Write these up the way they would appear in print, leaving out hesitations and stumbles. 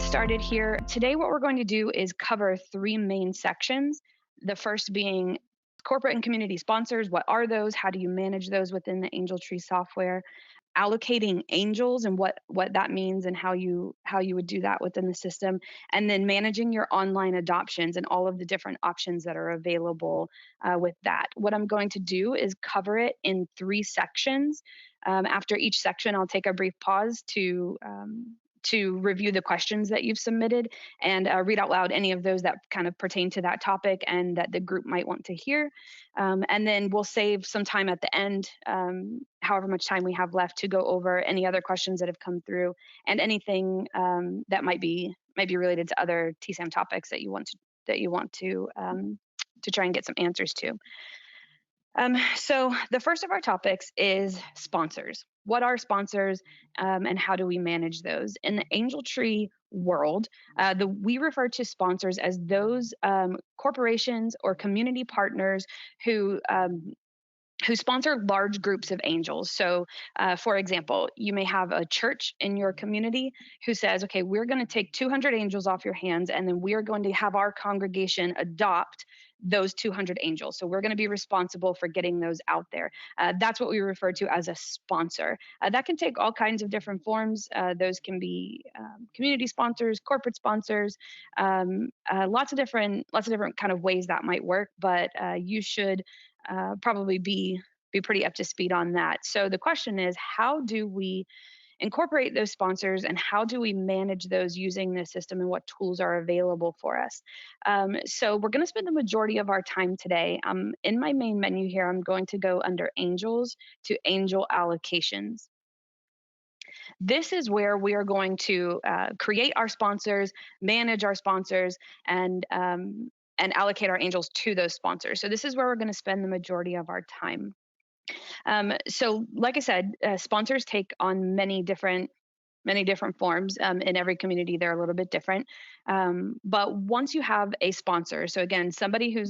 started here. Today, what we're going to do is cover three main sections. The first being corporate and community sponsors. What are those? How do you manage those within the Angel Tree software? Allocating angels and what that means and how you would do that within the system, and then managing your online adoptions and all of the different options that are available with that. What I'm going to do is cover it in three sections. After each section, I'll take a brief pause to review the questions that you've submitted and read out loud any of those that kind of pertain to that topic and that the group might want to hear. And then we'll save some time at the end, however much time we have left, to go over any other questions that have come through and anything that might be related to other TSAM topics that you want to try and get some answers to. So the first of our topics is sponsors. What are sponsors, and how do we manage those? In the Angel Tree world, we refer to sponsors as those corporations or community partners who sponsor large groups of angels. So, for example, you may have a church in your community who says, okay, we're going to take 200 angels off your hands, and then we are going to have our congregation adopt those 200 angels. So we're going to be responsible for getting those out there. That's what we refer to as a sponsor. That can take all kinds of different forms. Those can be community sponsors, corporate sponsors, lots of different kind of ways that might work. But you should probably be pretty up to speed on that. So the question is, how do we incorporate those sponsors and how do we manage those using this system, and what tools are available for us? So we're going to spend the majority of our time today. In my main menu here, I'm going to go under Angels to Angel Allocations. This is where we are going to create our sponsors, manage our sponsors, and allocate our angels to those sponsors. So this is where we're going to spend the majority of our time. So like I said, sponsors take on many different forms. In every community, they're a little bit different. But once you have a sponsor, so again, somebody who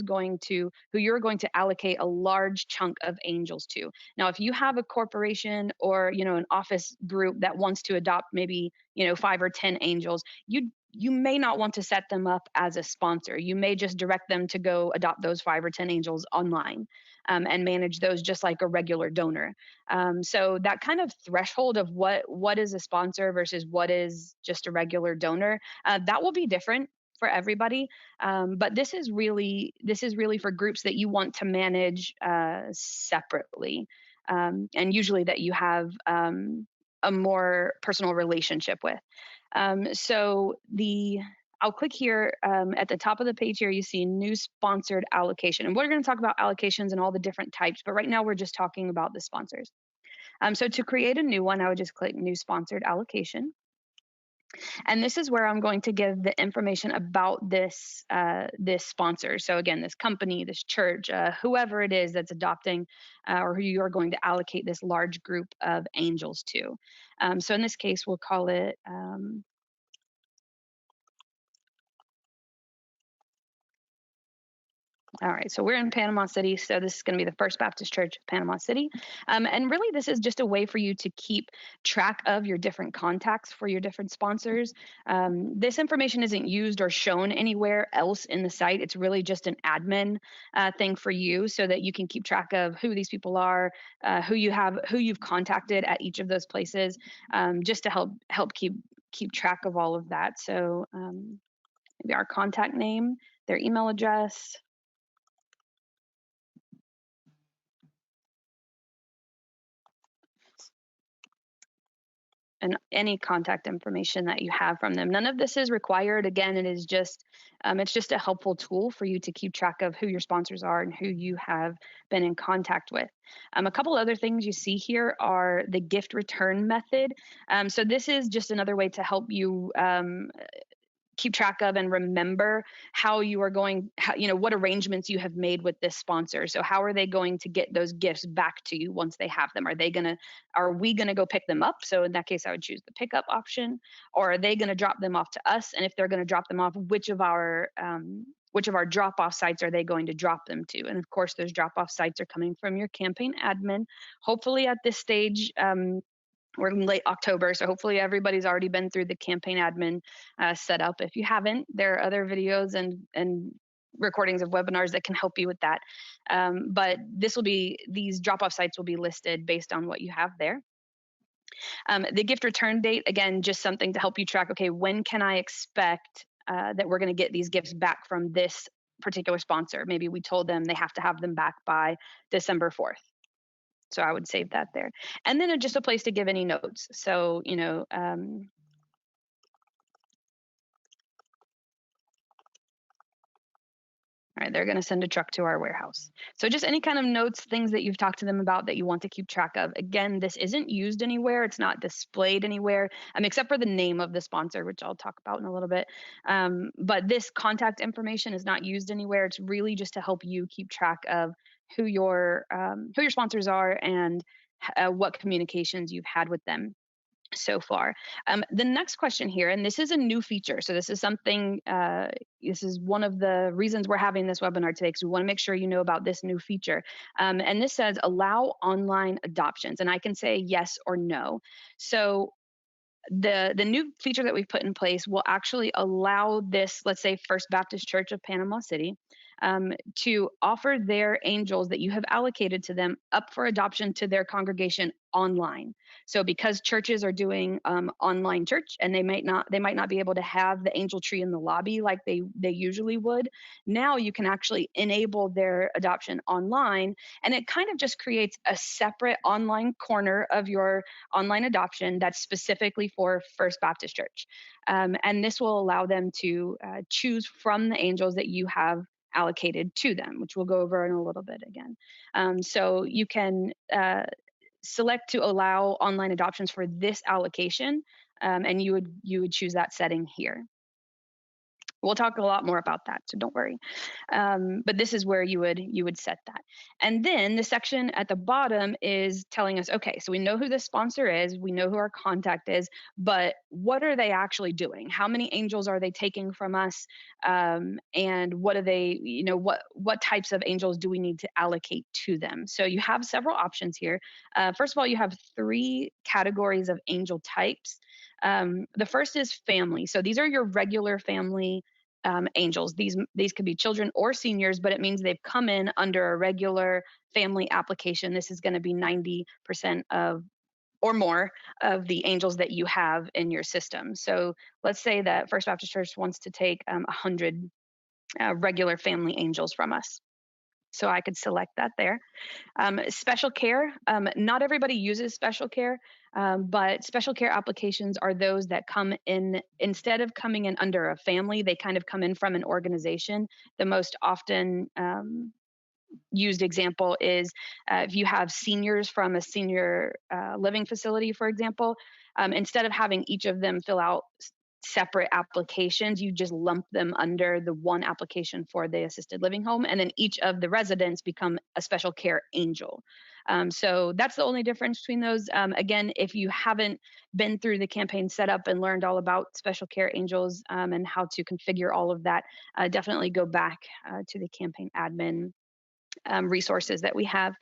you're going to allocate a large chunk of angels to. Now, if you have a corporation or, an office group that wants to adopt maybe, 5 or 10 angels, you may not want to set them up as a sponsor. You may just direct them to go adopt those 5 or 10 angels online, and manage those just like a regular donor. So that kind of threshold of what is a sponsor versus what is just a regular donor, that will be different for everybody. But this is really for groups that you want to manage separately, and usually that you have a more personal relationship with. I'll click here at the top of the page here. You see new sponsored allocation. And we're going to talk about allocations and all the different types, but right now we're just talking about the sponsors. So to create a new one, I would just click new sponsored allocation. And this is where I'm going to give the information about this sponsor. So again, this company, this church, whoever it is that's adopting or who you are going to allocate this large group of angels to. So in this case, we'll call it all right, so we're in Panama City, so this is going to be the First Baptist Church of Panama City. And really, this is just a way for you to keep track of your different contacts for your different sponsors. This information isn't used or shown anywhere else in the site. It's really just an admin thing for you so that you can keep track of who these people are, who you've contacted at each of those places, just to help keep track of all of that. So maybe our contact name, their email address, and any contact information that you have from them. None of this is required. Again, it's just a helpful tool for you to keep track of who your sponsors are and who you have been in contact with. A couple other things you see here are the gift return method. So this is just another way to help you keep track of and remember how you are going, what arrangements you have made with this sponsor. So how are they going to get those gifts back to you once they have them? Are we going to go pick them up? So in that case, I would choose the pickup option. Or are they going to drop them off to us? And if they're going to drop them off, which of our drop-off sites are they going to drop them to? And of course, those drop-off sites are coming from your campaign admin. Hopefully at this stage, We're in late October, so hopefully everybody's already been through the campaign admin setup. If you haven't, there are other videos and recordings of webinars that can help you with that. But these drop-off sites will be listed based on what you have there. The gift return date, again, just something to help you track, okay, when can I expect that we're going to get these gifts back from this particular sponsor? Maybe we told them they have to have them back by December 4th. So I would save that there. And then just a place to give any notes. So, all right, they're going to send a truck to our warehouse. So just any kind of notes, things that you've talked to them about that you want to keep track of. Again, this isn't used anywhere. It's not displayed anywhere, except for the name of the sponsor, which I'll talk about in a little bit. But this contact information is not used anywhere. It's really just to help you keep track of who your sponsors are and what communications you've had with them so far. The next question here, and this is a new feature. So this is something, this is one of the reasons we're having this webinar today, because we want to make sure you know about this new feature. And this says allow online adoptions, and I can say yes or no. So the new feature that we've put in place will actually allow this, let's say First Baptist Church of Panama City, to offer their angels that you have allocated to them up for adoption to their congregation online. So because churches are doing online church, and they might not be able to have the angel tree in the lobby like they usually would, now you can actually enable their adoption online, and it kind of just creates a separate online corner of your online adoption that's specifically for First Baptist Church. And this will allow them to choose from the angels that you have allocated to them, which we'll go over in a little bit again. So you can select to allow online adoptions for this allocation, and you would choose that setting here. We'll talk a lot more about that, so don't worry. But this is where you would set that. And then the section at the bottom is telling us, okay, so we know who the sponsor is, we know who our contact is, but what are they actually doing? How many angels are they taking from us? And what are they, what types of angels do we need to allocate to them? So you have several options here. First of all, you have 3 categories of angel types. The first is family. So these are your regular family angels. These could be children or seniors, but it means they've come in under a regular family application. This is going to be 90% of or more of the angels that you have in your system. So let's say that First Baptist Church wants to take 100 regular family angels from us. So I could select that there. Special care, not everybody uses special care, but special care applications are those that come in, instead of coming in under a family, they kind of come in from an organization. The most often used example is if you have seniors from a senior living facility, for example, instead of having each of them fill out separate applications, you just lump them under the one application for the assisted living home, and then each of the residents become a special care angel. So that's the only difference between those. Again, if you haven't been through the campaign setup and learned all about special care angels and how to configure all of that, definitely go back to the campaign admin resources that we have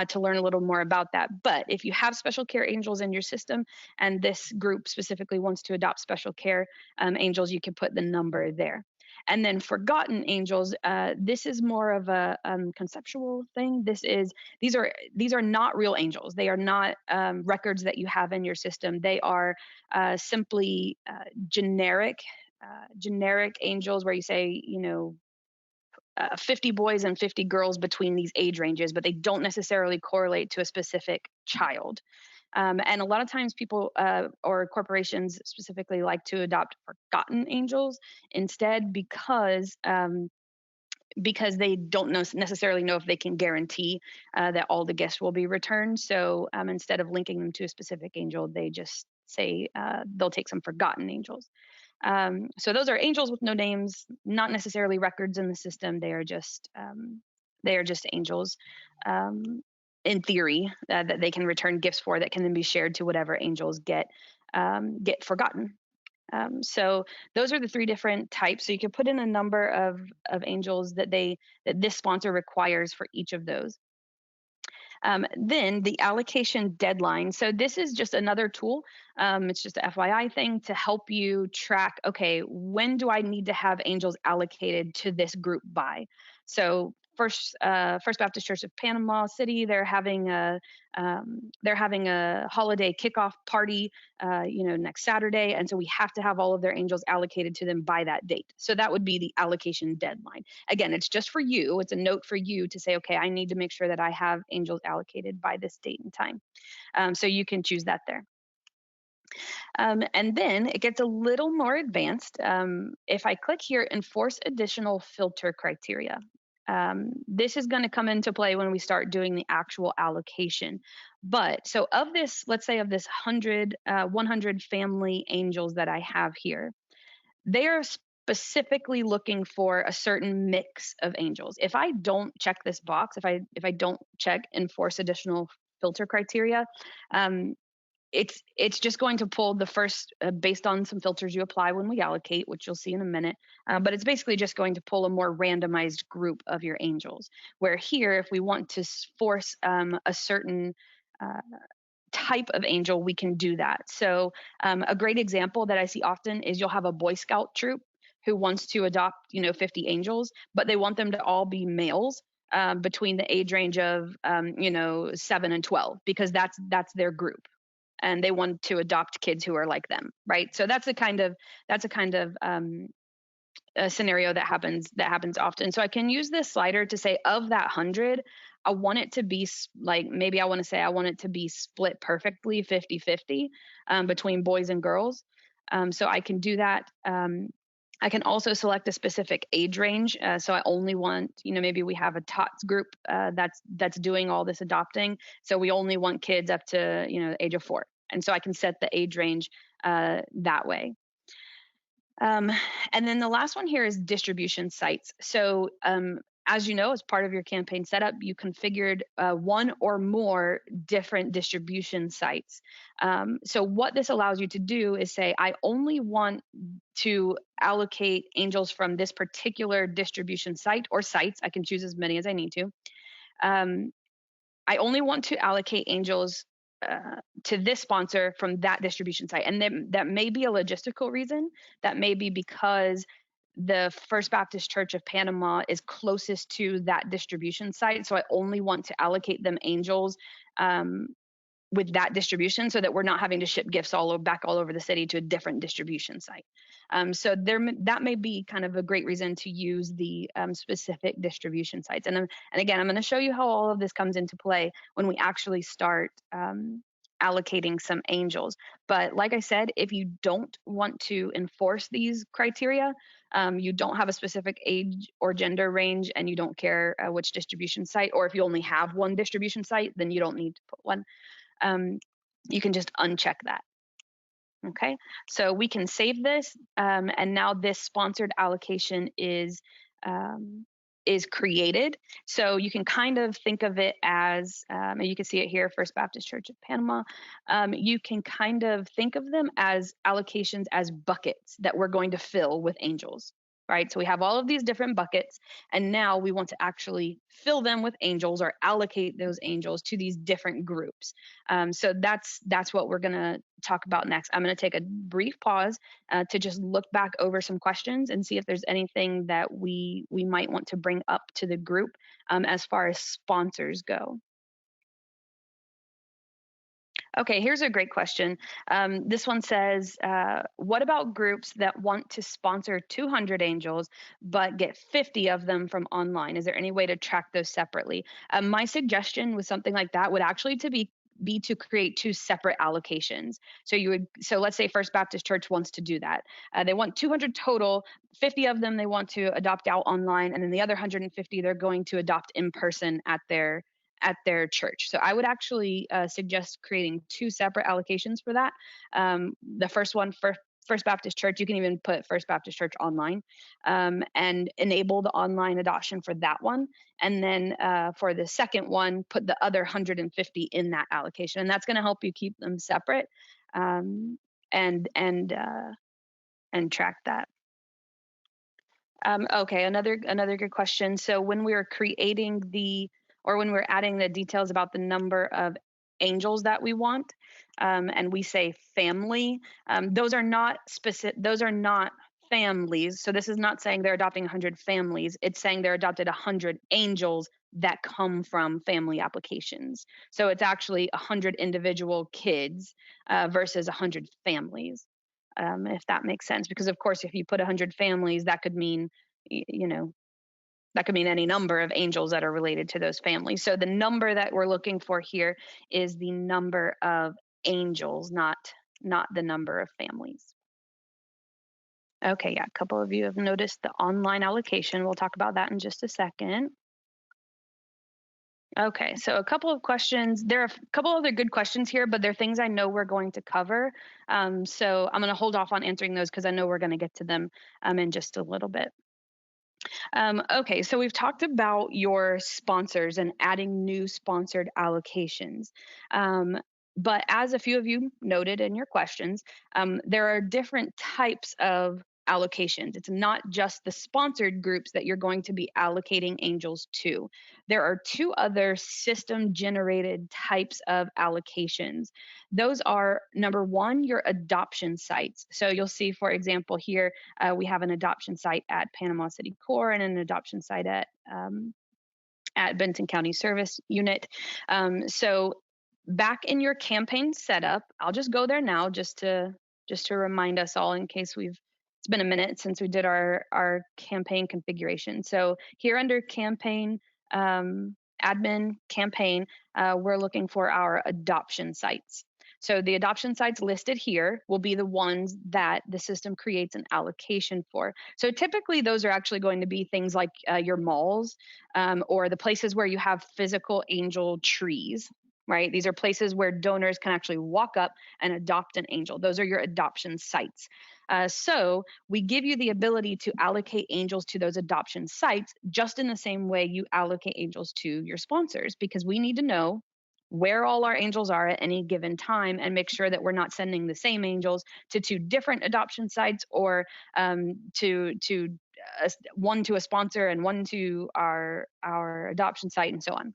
to learn a little more about that. But if you have special care angels in your system, and this group specifically wants to adopt special care angels, you can put the number there. And then forgotten angels, this is more of a conceptual thing. These are not real angels. They are not records that you have in your system. They are simply generic angels, where you say, 50 boys and 50 girls between these age ranges, but they don't necessarily correlate to a specific child. And a lot of times people or corporations specifically like to adopt forgotten angels instead, because they don't necessarily know if they can guarantee that all the gifts will be returned. So instead of linking them to a specific angel, they just say they'll take some forgotten angels. So those are angels with no names, not necessarily records in the system. They are just angels, in theory, that they can return gifts for, that can then be shared to whatever angels get forgotten. So those are the 3 different types. So you can put in a number of angels that this sponsor requires for each of those. Then the allocation deadline. So this is just another tool. It's just a FYI thing to help you track, okay, when do I need to have angels allocated to this group by? So First Baptist Church of Panama City, they're having a holiday kickoff party, next Saturday, and so we have to have all of their angels allocated to them by that date. So that would be the allocation deadline. Again, it's just for you. It's a note for you to say, okay, I need to make sure that I have angels allocated by this date and time. So you can choose that there. And then it gets a little more advanced. If I click here, enforce additional filter criteria. This is going to come into play when we start doing the actual allocation. But so of this, let's say of this 100 family angels that I have here, they are specifically looking for a certain mix of angels. If I don't check this box, if I don't check enforce additional filter criteria, um, it's just going to pull the first based on some filters you apply when we allocate, which you'll see in a minute. But it's basically just going to pull a more randomized group of your angels. Where here, if we want to force a certain uh, type of angel, we can do that. So a great example that I see often is you'll have a Boy Scout troop who wants to adopt 50 angels, but they want them to all be males. Between the age range of 7 and 12, because that's their group, and they want to adopt kids who are like them, right? So that's a kind of a scenario that happens often. So I can use this slider to say of that 100, I want it to be like, maybe I want to say I want it to be split perfectly 50-50 between boys and girls. So I can do that. I can also select a specific age range. So I only want, maybe we have a tots group that's doing all this adopting. So we only want kids up to, the age of 4. And so I can set the age range that way. And then the last one here is distribution sites. So as you know, as part of your campaign setup, you configured one or more different distribution sites. So what this allows you to do is say, I only want to allocate angels from this particular distribution site or sites. I can choose as many as I need to. I only want to allocate angels to this sponsor from that distribution site. And that may be a logistical reason. That may be because the First Baptist Church of Panama is closest to that distribution site. So I only want to allocate them angels with that distribution, so that we're not having to ship gifts back all over the city to a different distribution site. So that may be kind of a great reason to use the specific distribution sites. And again, I'm going to show you how all of this comes into play when we actually start allocating some angels. But like I said, if you don't want to enforce these criteria, you don't have a specific age or gender range, and you don't care which distribution site, or if you only have one distribution site, then you don't need to put one. You can just uncheck that. Okay, so we can save this, and now this sponsored allocation is created. So you can kind of think of it as, and you can see it here, First Baptist Church of Panama. You can kind of think of them as allocations as buckets that we're going to fill with angels. Right, so we have all of these different buckets, and now we want to actually fill them with angels or allocate those angels to these different groups. So that's what we're going to talk about next. I'm going to take a brief pause to just look back over some questions and see if there's anything that we might want to bring up to the group as far as sponsors go. Okay, here's a great question. This one says, what about groups that want to sponsor 200 angels, but get 50 of them from online? Is there any way to track those separately? My suggestion with something like that would actually be to create 2 separate allocations. So let's say First Baptist Church wants to do that. They want 200 total, 50 of them they want to adopt out online, and then the other 150 they're going to adopt in person at their church. So I would actually suggest creating 2 separate allocations for that. The first one for First Baptist Church, you can even put First Baptist Church online and enable the online adoption for that one. And then for the second one, put the other 150 in that allocation. And that's going to help you keep them separate and track that. Okay, another good question. So when we were creating the or when we're adding the details about the number of angels that we want, and we say family, those are not specific. Those are not families. So this is not saying they're adopting 100 families. It's saying they're adopted 100 angels that come from family applications. So it's actually 100 individual kids versus 100 families, if that makes sense. Because of course, if you put 100 families, that could mean, you know, that could mean any number of angels that are related to those families. So the number that we're looking for here is the number of angels, not the number of families. Okay, yeah, a couple of you have noticed the online allocation. We'll talk about that in just a second. Okay, so a couple of questions. There are a couple other good questions here, but they're things I know we're going to cover. So I'm going to hold off on answering those because I know we're going to get to them in just a little bit. Okay, so we've talked about your sponsors and adding new sponsored allocations. But as a few of you noted in your questions, there are different types of allocations. It's not just the sponsored groups that you're going to be allocating angels to. There are two other system generated types of allocations. Those are number one, your adoption sites. So you'll see, for example, here we have an adoption site at Panama City Core and an adoption site at Benton County Service Unit. So back in your campaign setup, I'll just go there now just to remind us all in case it's been a minute since we did our campaign configuration. So here under campaign, admin campaign, we're looking for our adoption sites. So the adoption sites listed here will be the ones that the system creates an allocation for. So typically those are actually going to be things like your malls, or the places where you have physical angel trees, right? These are places where donors can actually walk up and adopt an angel. Those are your adoption sites. So we give you the ability to allocate angels to those adoption sites just in the same way you allocate angels to your sponsors, because we need to know where all our angels are at any given time and make sure that we're not sending the same angels to two different adoption sites, or to one to a sponsor and one to our adoption site and so on.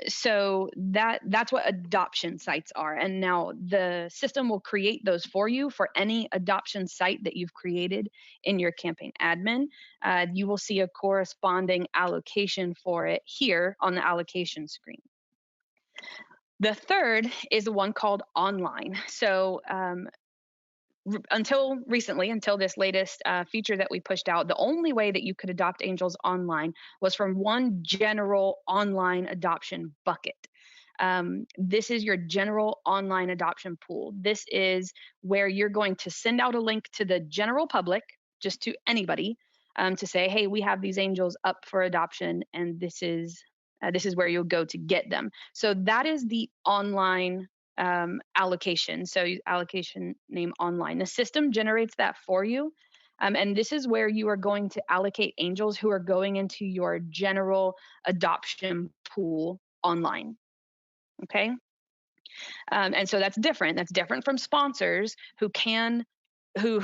So that's what adoption sites are. And now the system will create those for you for any adoption site that you've created in your campaign admin. You will see a corresponding allocation for it here on the allocation screen. The third is the one called online. So until recently, until this latest feature that we pushed out, the only way that you could adopt angels online was from one general online adoption bucket. This is your general online adoption pool. This is where you're going to send out a link to the general public, just to anybody, to say, hey, we have these angels up for adoption, and this is where you'll go to get them. So that is the online allocation. So allocation name online. The system generates that for you. And this is where you are going to allocate angels who are going into your general adoption pool online. Okay. And so that's different. That's different from sponsors who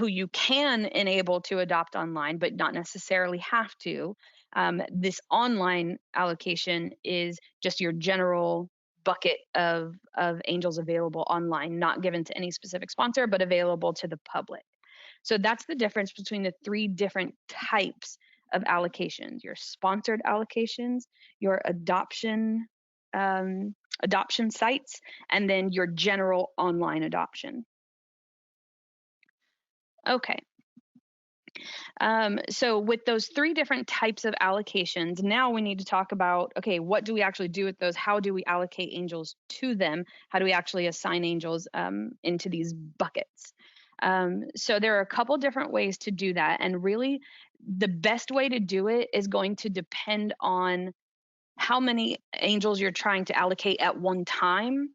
you can enable to adopt online, but not necessarily have to. This online allocation is just your general bucket of angels available online, not given to any specific sponsor, but available to the public. So that's the difference between the three different types of allocations: your sponsored allocations, your adoption sites, and then your general online adoption. Okay. So with those three different types of allocations, now we need to talk about, okay, what do we actually do with those? How do we allocate angels to them? How do we actually assign angels into these buckets? So there are a couple different ways to do that. And really, the best way to do it is going to depend on how many angels you're trying to allocate at one time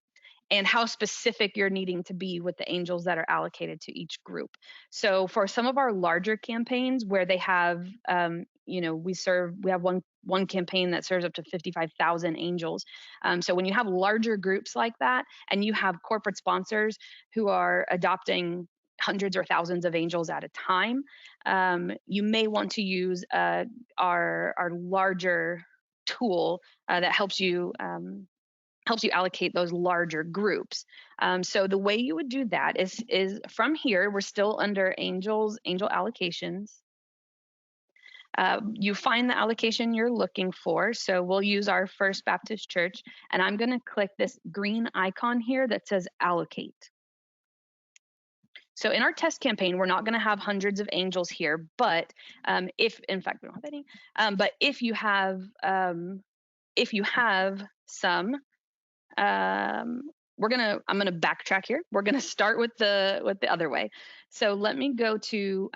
and how specific you're needing to be with the angels that are allocated to each group. So for some of our larger campaigns where they have, we have one campaign that serves up to 55,000 angels. So when you have larger groups like that, and you have corporate sponsors who are adopting hundreds or thousands of angels at a time, you may want to use our larger tool that helps you allocate those larger groups. So the way you would do that is from here, we're still under angel allocations. You find the allocation you're looking for. So we'll use our First Baptist Church, and I'm going to click this green icon here that says allocate. So in our test campaign, we're not going to have hundreds of angels here, but if, in fact, we don't have any, but if you have some, I'm going to backtrack here. We're going to start with the other way. So let me go to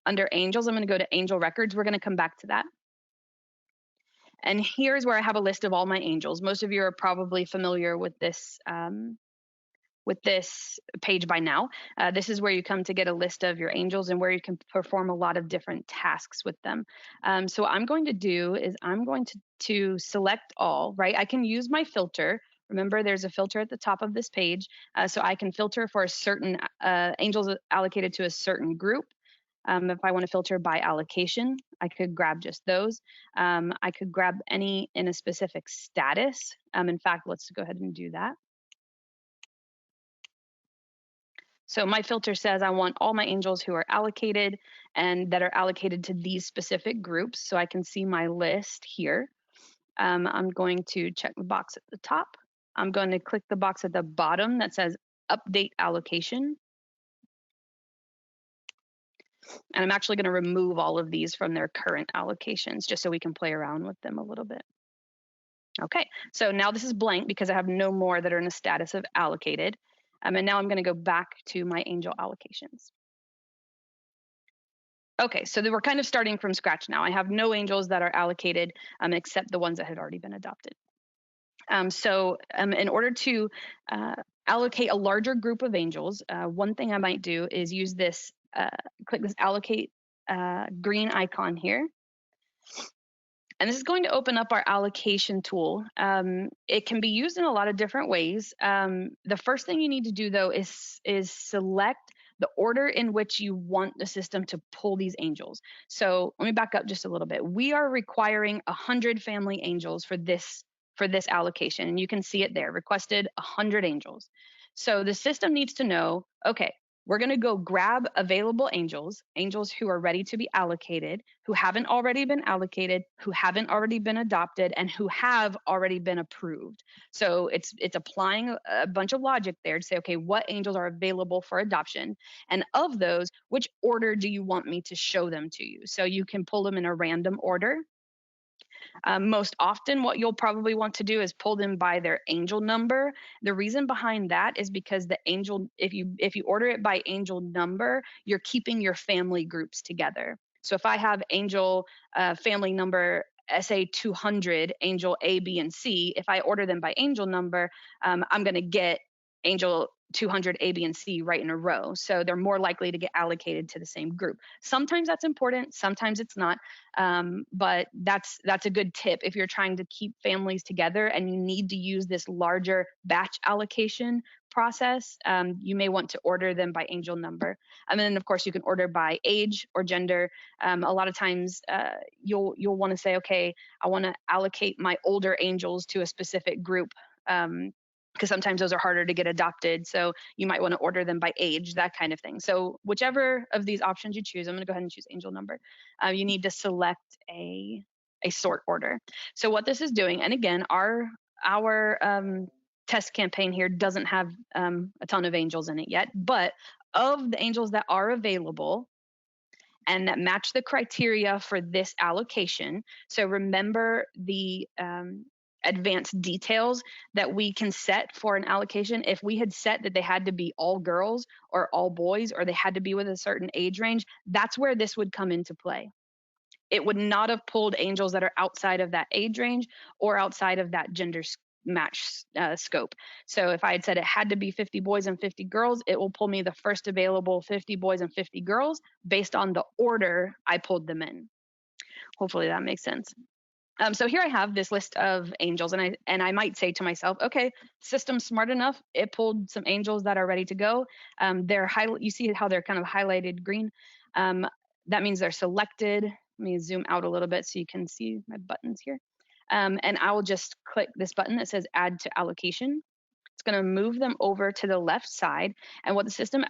under angels. I'm going to go to angel records. We're going to come back to that. And here's where I have a list of all my angels. Most of you are probably familiar with this page by now. This is where you come to get a list of your angels and where you can perform a lot of different tasks with them. So what I'm going to do is I'm going to select all, right? I can use my filter. Remember, there's a filter at the top of this page. So I can filter for a certain angels allocated to a certain group. If I want to filter by allocation, I could grab just those. I could grab any in a specific status. In fact, let's go ahead and do that. So my filter says I want all my angels who are allocated and that are allocated to these specific groups. So I can see my list here. I'm going to check the box at the top. I'm going to click the box at the bottom that says update allocation. And I'm actually going to remove all of these from their current allocations just so we can play around with them a little bit. Okay, so now this is blank because I have no more that are in the status of allocated. And now I'm going to go back to my angel allocations. Okay, so we're kind of starting from scratch now. I have no angels that are allocated except the ones that had already been adopted. So in order to allocate a larger group of angels, one thing I might do is use this, click this allocate green icon here. And this is going to open up our allocation tool. It can be used in a lot of different ways. The first thing you need to do, though, is select the order in which you want the system to pull these angels. So let me back up just a little bit. We are requiring 100 family angels for this allocation, and you can see it there, requested 100 angels. So the system needs to know, okay, we're going to go grab available angels who are ready to be allocated, who haven't already been allocated, who haven't already been adopted, and who have already been approved. So it's applying a bunch of logic there to say, okay, what angels are available for adoption? And of those, which order do you want me to show them to you? So you can pull them in a random order. Most often, what you'll probably want to do is pull them by their angel number. The reason behind that is because the angel, if you order it by angel number, you're keeping your family groups together. So if I have angel family number SA 200, angel A, B, and C, if I order them by angel number, I'm going to get angel 200 A, B, and C right in a row. So they're more likely to get allocated to the same group. Sometimes that's important, sometimes it's not. But that's a good tip if you're trying to keep families together and you need to use this larger batch allocation process. You may want to order them by angel number. And then of course you can order by age or gender. A lot of times you'll want to say, okay, I want to allocate my older angels to a specific group. Because sometimes those are harder to get adopted. So you might want to order them by age, that kind of thing. So whichever of these options you choose, I'm going to go ahead and choose angel number. You need to select a sort order. So what this is doing, and again, our test campaign here doesn't have a ton of angels in it yet, but of the angels that are available and that match the criteria for this allocation. So remember the advanced details that we can set for an allocation. If we had set that they had to be all girls or all boys, or they had to be with a certain age range, that's where this would come into play. It would not have pulled angels that are outside of that age range or outside of that gender match scope. So if I had said it had to be 50 boys and 50 girls, it will pull me the first available 50 boys and 50 girls based on the order I pulled them in. Hopefully that makes sense. So here I have this list of angels, and I might say to myself, okay, system's smart enough. It pulled some angels that are ready to go. You see how they're kind of highlighted green. That means they're selected. Let me zoom out a little bit so you can see my buttons here. And I will just click this button that says add to allocation. It's going to move them over to the left side. And what the system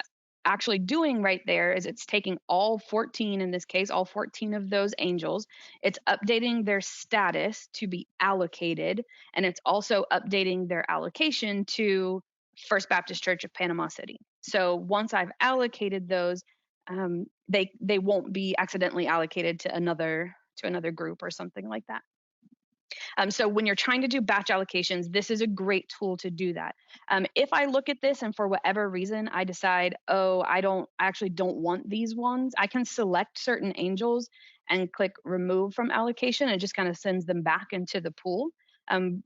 actually doing right there is it's taking all 14, in this case, all 14 of those angels. It's updating their status to be allocated, and it's also updating their allocation to First Baptist Church of Panama City. So once I've allocated those, they won't be accidentally allocated to another group or something like that. So when you're trying to do batch allocations, this is a great tool to do that. If I look at this and for whatever reason I decide, oh, I actually don't want these ones, I can select certain angels and click remove from allocation, and it just kind of sends them back into the pool.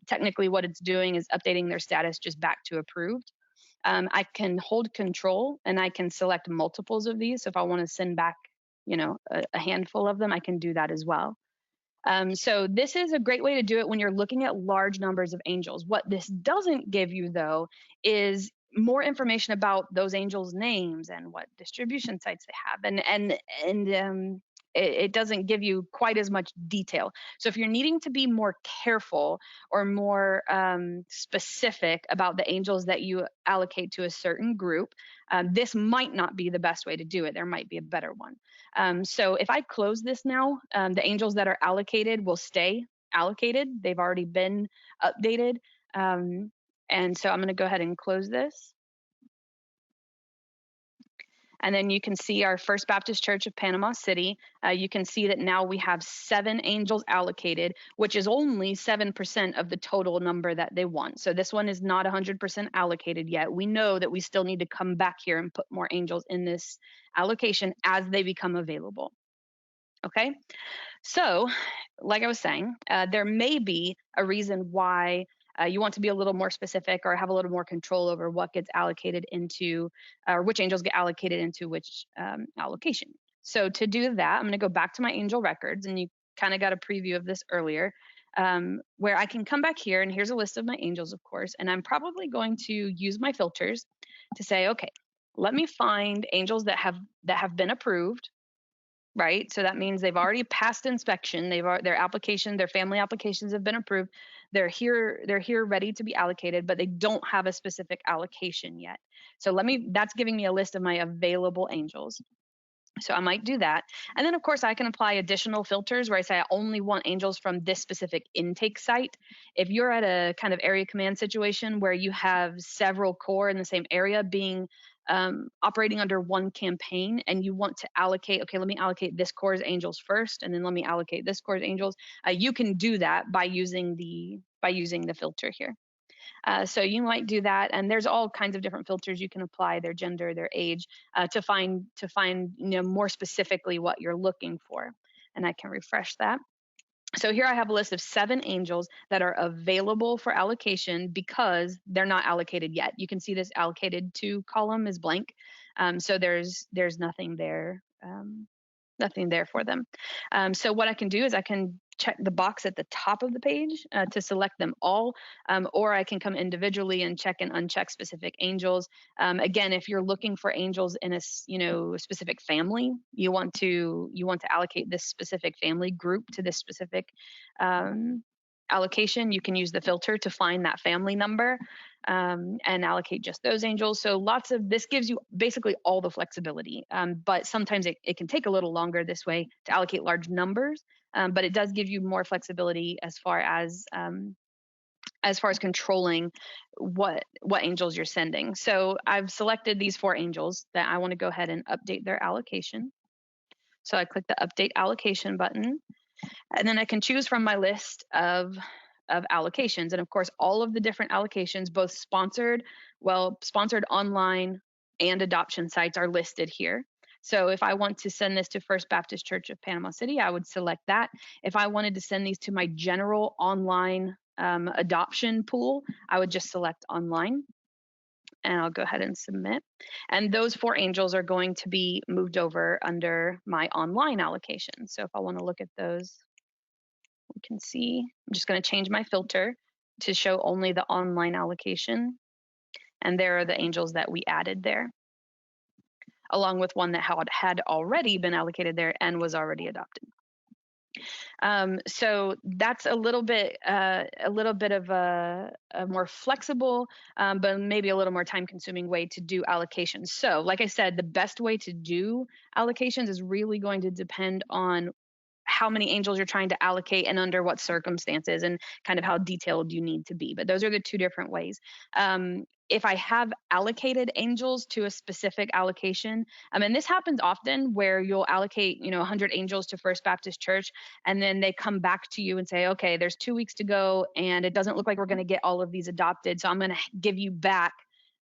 Technically what it's doing is updating their status just back to approved. I can hold control and I can select multiples of these. So if I want to send back, a handful of them, I can do that as well. So this is a great way to do it when you're looking at large numbers of angels. What this doesn't give you, though, is more information about those angels' names and what distribution sites they have, and it doesn't give you quite as much detail. So if you're needing to be more careful or more specific about the angels that you allocate to a certain group, this might not be the best way to do it. There might be a better one. So if I close this now, the angels that are allocated will stay allocated. They've already been updated. And so I'm going to go ahead and close this. And then you can see our First Baptist Church of Panama City. You can see that now we have 7 angels allocated, which is only 7% of the total number that they want. So this one is not 100% allocated yet. We know that we still need to come back here and put more angels in this allocation as they become available. Okay, so like I was saying, there may be a reason why you want to be a little more specific or have a little more control over what gets allocated into, or which angels get allocated into which allocation. So to do that, I'm going to go back to my angel records, and you kind of got a preview of this earlier, where I can come back here, and here's a list of my angels, of course, and I'm probably going to use my filters to say, okay, let me find angels that have been approved. Right. So that means they've already passed inspection. Their family applications have been approved. They're here ready to be allocated, but they don't have a specific allocation yet. So that's giving me a list of my available angels. So I might do that. And then of course I can apply additional filters where I say I only want angels from this specific intake site. If you're at a kind of area command situation where you have several corps in the same area being operating under one campaign, and you want to allocate, okay, let me allocate this corps angels first, and then let me allocate this corps angels. You can do that by using the filter here. So you might do that, and there's all kinds of different filters you can apply: their gender, their age, to find more specifically what you're looking for. And I can refresh that. So here I have a list of 7 angels that are available for allocation because they're not allocated yet. You can see this allocated to column is blank. So there's nothing there. Nothing there for them. So what I can do is I can check the box at the top of the page to select them all, or I can come individually and check and uncheck specific angels. Again, if you're looking for angels in a specific family, you want to allocate this specific family group to this specific allocation, you can use the filter to find that family number and allocate just those angels. So this gives you basically all the flexibility, but sometimes it can take a little longer this way to allocate large numbers, but it does give you more flexibility as far as controlling what angels you're sending. So I've selected these 4 angels that I want to go ahead and update their allocation. So I click the update allocation button. And then I can choose from my list of allocations. And of course, all of the different allocations, both sponsored online and adoption sites, are listed here. So if I want to send this to First Baptist Church of Panama City, I would select that. If I wanted to send these to my general online adoption pool, I would just select online. And I'll go ahead and submit. And those 4 angels are going to be moved over under my online allocation. So if I want to look at those, we can see, I'm just going to change my filter to show only the online allocation. And there are the angels that we added there, along with one that had already been allocated there and was already adopted. So that's a little bit of a more flexible, but maybe a little more time consuming way to do allocations. So, like I said, the best way to do allocations is really going to depend on how many angels you're trying to allocate and under what circumstances and kind of how detailed you need to be. But those are the two different ways. If I have allocated angels to a specific allocation, and this happens often where you'll allocate, 100 angels to First Baptist Church, and then they come back to you and say, okay, there's 2 weeks to go, and it doesn't look like we're going to get all of these adopted. So I'm going to give you back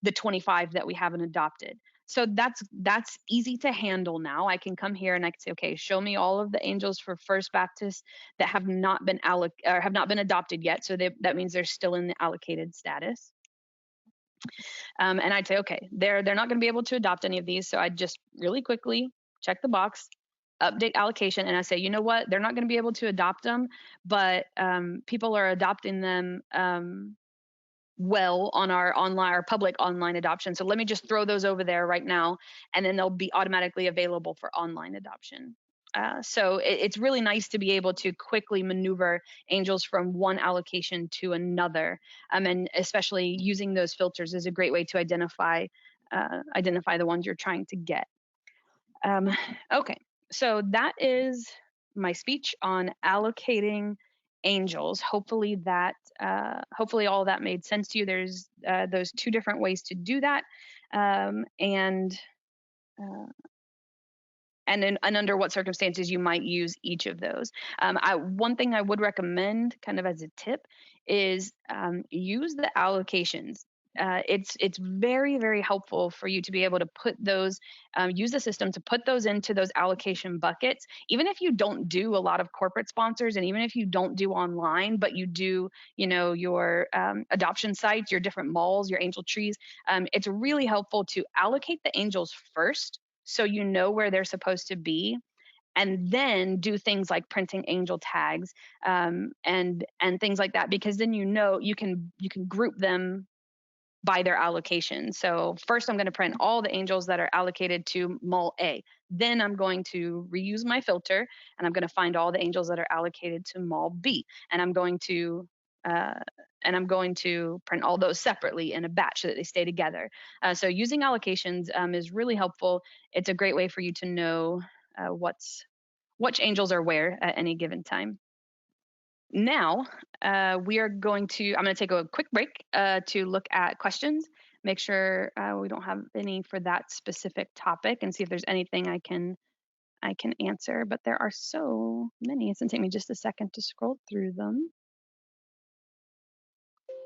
the 25 that we haven't adopted. So that's easy to handle now. I can come here and I can say, okay, show me all of the angels for First Baptist that have not been or have not been adopted yet. So that means they're still in the allocated status. And I'd say, okay, they're not going to be able to adopt any of these. So I'd just really quickly check the box, update allocation, and I say, you know what, they're not going to be able to adopt them, but people are adopting them. Well on our public online adoption. So let me just throw those over there right now, and then they'll be automatically available for online adoption. So it's really nice to be able to quickly maneuver angels from one allocation to another, and especially using those filters is a great way to identify the ones you're trying to get. Okay, so that is my speech on allocating angels. Hopefully hopefully all that made sense to you. There's those two different ways to do that, and uh, and under what circumstances you might use each of those. One thing I would recommend, kind of as a tip, is use the allocations. It's very, very helpful for you to be able to put those, use the system to put those into those allocation buckets. Even if you don't do a lot of corporate sponsors, and even if you don't do online, but you do, your adoption sites, your different malls, your angel trees, it's really helpful to allocate the angels first, so you know where they're supposed to be, and then do things like printing angel tags, and things like that, because then you can group them by their allocation. So first I'm going to print all the angels that are allocated to mall A. Then I'm going to reuse my filter, and I'm going to find all the angels that are allocated to mall B, and uh, I'm going to print all those separately in a batch so that they stay together. So using allocations is really helpful. It's a great way for you to know which angels are where at any given time. Now, I'm going to take a quick break to look at questions, make sure we don't have any for that specific topic, and see if there's anything I can answer. But there are so many, it's gonna take me just a second to scroll through them.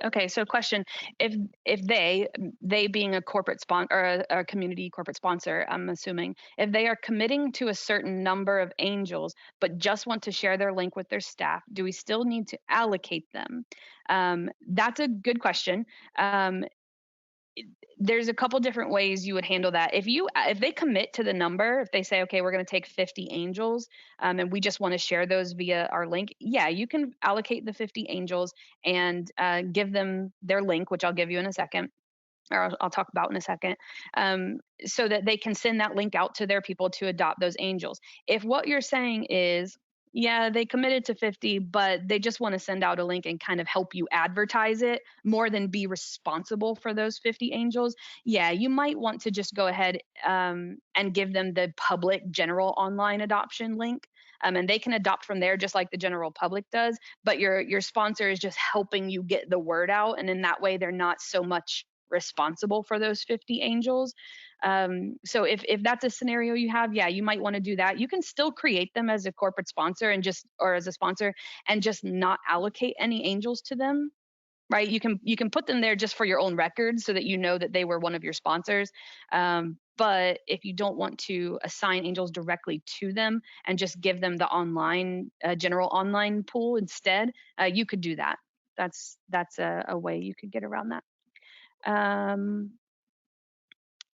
Okay, so question: if they being a corporate sponsor or a community corporate sponsor, I'm assuming, if they are committing to a certain number of angels but just want to share their link with their staff, do we still need to allocate them? That's a good question. There's a couple different ways you would handle that. If they commit to the number, if they say, okay, we're going to take 50 angels, and we just want to share those via our link, yeah, you can allocate the 50 angels and give them their link, which I'll give you in a second, or I'll talk about in a second, so that they can send that link out to their people to adopt those angels. If what you're saying is, yeah, they committed to 50, but they just want to send out a link and kind of help you advertise it more than be responsible for those 50 angels, yeah, you might want to just go ahead and give them the public general online adoption link. And they can adopt from there just like the general public does, but your sponsor is just helping you get the word out, and in that way they're not so much responsible for those 50 angels. So if that's a scenario you have, yeah, you might want to do that. You can still create them as a corporate sponsor or as a sponsor, and just not allocate any angels to them. Right? You can put them there just for your own records so that you know that they were one of your sponsors. But if you don't want to assign angels directly to them and just give them the online general online pool instead, you could do that. That's a way you could get around that.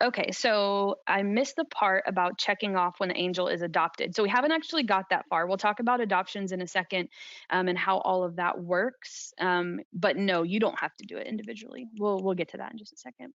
Okay, so I missed the part about checking off when the angel is adopted. So we haven't actually got that far. We'll talk about adoptions in a second, and how all of that works. But no, you don't have to do it individually. We'll get to that in just a second.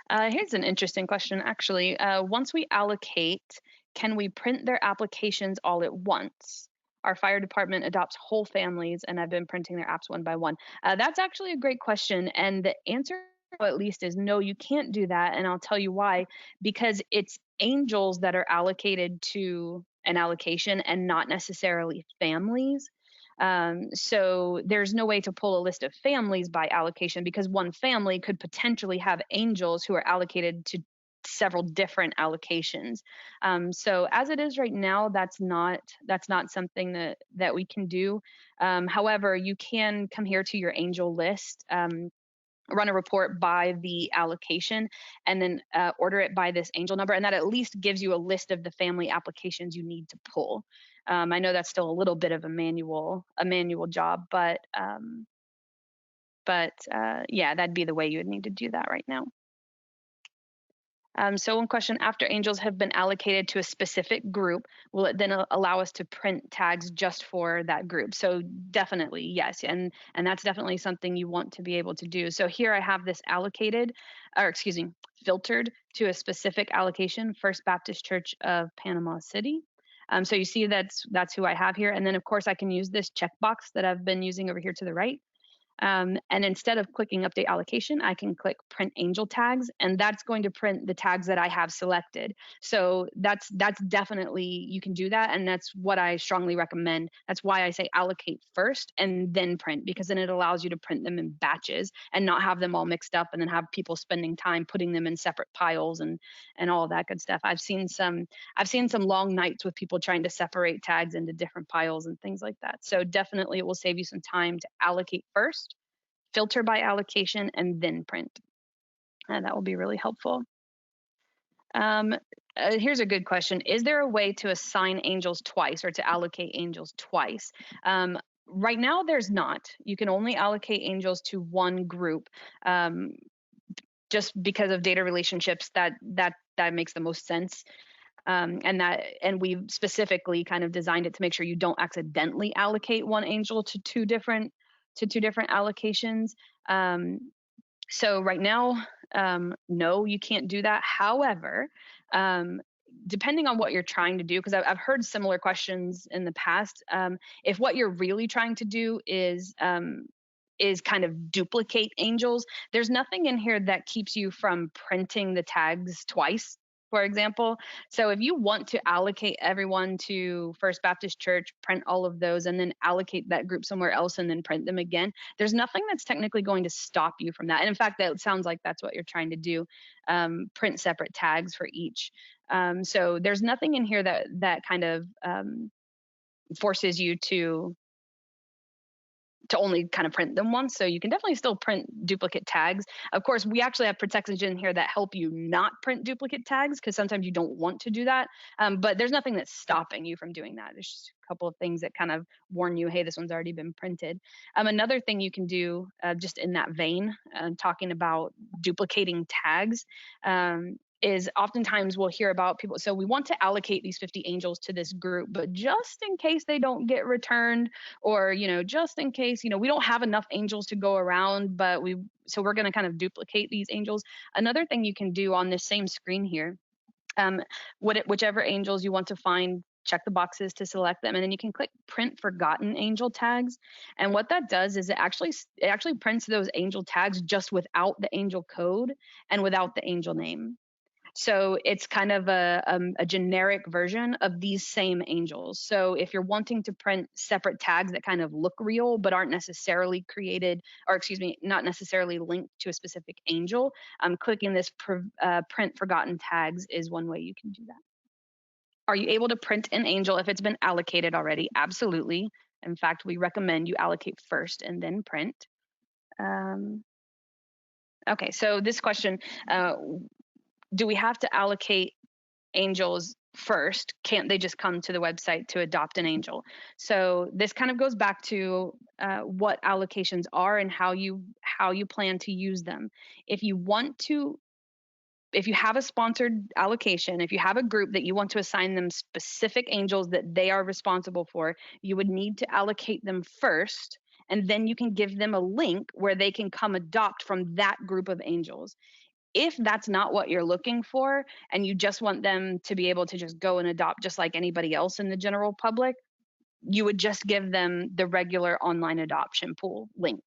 Here's an interesting question, actually. Once we allocate, Can we print their applications all at once? Our fire department adopts whole families, and I've been printing their apps one by one. That's actually a great question. And the answer, at least, is no, you can't do that. And I'll tell you why. Because it's angels that are allocated to an allocation and not necessarily families. So there's no way to pull a list of families by allocation because one family could potentially have angels who are allocated to several different allocations. So as it is right now, that's not something that we can do. However, you can come here to your angel list. Run a report by the allocation and then order it by this angel number, and that at least gives you a list of the family applications you need to pull. I know that's still a little bit of a manual job, but yeah, that'd be the way you would need to do that right now. So one question, after angels have been allocated to a specific group, will it then allow us to print tags just for that group? So definitely, yes. And that's definitely something you want to be able to do. So here I have this allocated, or excuse me, filtered to a specific allocation, First Baptist Church of Panama City. So you see that's who I have here. And then of course I can use this checkbox that I've been using over here to the right. And instead of clicking update allocation, I can click print angel tags, and that's going to print the tags that I have selected. So that's definitely, you can do that. And that's what I strongly recommend. That's why I say allocate first and then print, because then it allows you to print them in batches and not have them all mixed up and then have people spending time putting them in separate piles and all of that good stuff. I've seen some long nights with people trying to separate tags into different piles and things like that. So definitely it will save you some time to allocate first, filter by allocation, and then print. And that will be really helpful. Here's a good question. Is there a way to assign angels twice or to allocate angels twice? Right now, there's not. You can only allocate angels to one group. Just because of data relationships, that makes the most sense. And we've specifically kind of designed it to make sure you don't accidentally allocate one angel to two different allocations. So right now, no, you can't do that. However, depending on what you're trying to do, because I've heard similar questions in the past, if what you're really trying to do is kind of duplicate angels, there's nothing in here that keeps you from printing the tags twice, for example. So if you want to allocate everyone to First Baptist Church, print all of those, and then allocate that group somewhere else and then print them again, there's nothing that's technically going to stop you from that. And in fact, that sounds like that's what you're trying to do, print separate tags for each. So there's nothing in here that kind of forces you to only kind of print them once. So you can definitely still print duplicate tags. Of course, we actually have protections in here that help you not print duplicate tags because sometimes you don't want to do that. But there's nothing that's stopping you from doing that. There's just a couple of things that kind of warn you, hey, this one's already been printed. Another thing you can do, just in that vein, talking about duplicating tags, is oftentimes we'll hear about people. So we want to allocate these 50 angels to this group, but just in case they don't get returned, or, just in case, we don't have enough angels to go around, so we're going to kind of duplicate these angels. Another thing you can do on this same screen here, whichever angels you want to find, check the boxes to select them, and then you can click print forgotten angel tags. And what that does is it actually prints those angel tags just without the angel code and without the angel name. So it's kind of a generic version of these same angels. So if you're wanting to print separate tags that kind of look real but aren't necessarily created, or excuse me, not necessarily linked to a specific angel, clicking this print forgotten tags is one way you can do that. Are you able to print an angel if it's been allocated already? Absolutely. In fact, we recommend you allocate first and then print. Okay, so this question, do we have to allocate angels first? Can't they just come to the website to adopt an angel? So this kind of goes back to what allocations are and how you plan to use them. If you have a sponsored allocation, if you have a group that you want to assign them specific angels that they are responsible for, you would need to allocate them first, and then you can give them a link where they can come adopt from that group of angels. If that's not what you're looking for and you just want them to be able to just go and adopt just like anybody else in the general public, you would just give them the regular online adoption pool link.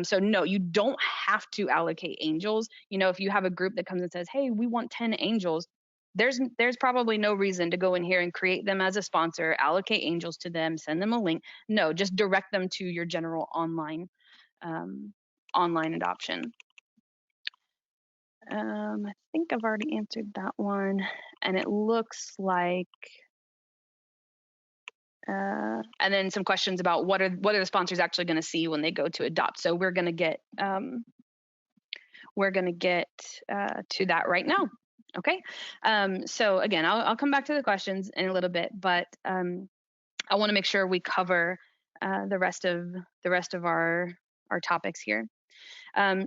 So no, you don't have to allocate angels. If you have a group that comes and says, "Hey, we want 10 angels," there's probably no reason to go in here and create them as a sponsor, allocate angels to them, send them a link. No, just direct them to your general um, online adoption. I think I've already answered that one, and it looks like. And then some questions about what are the sponsors actually going to see when they go to adopt. So we're going to get to that right now. Okay. So again, I'll come back to the questions in a little bit, but I want to make sure we cover the rest of our topics here.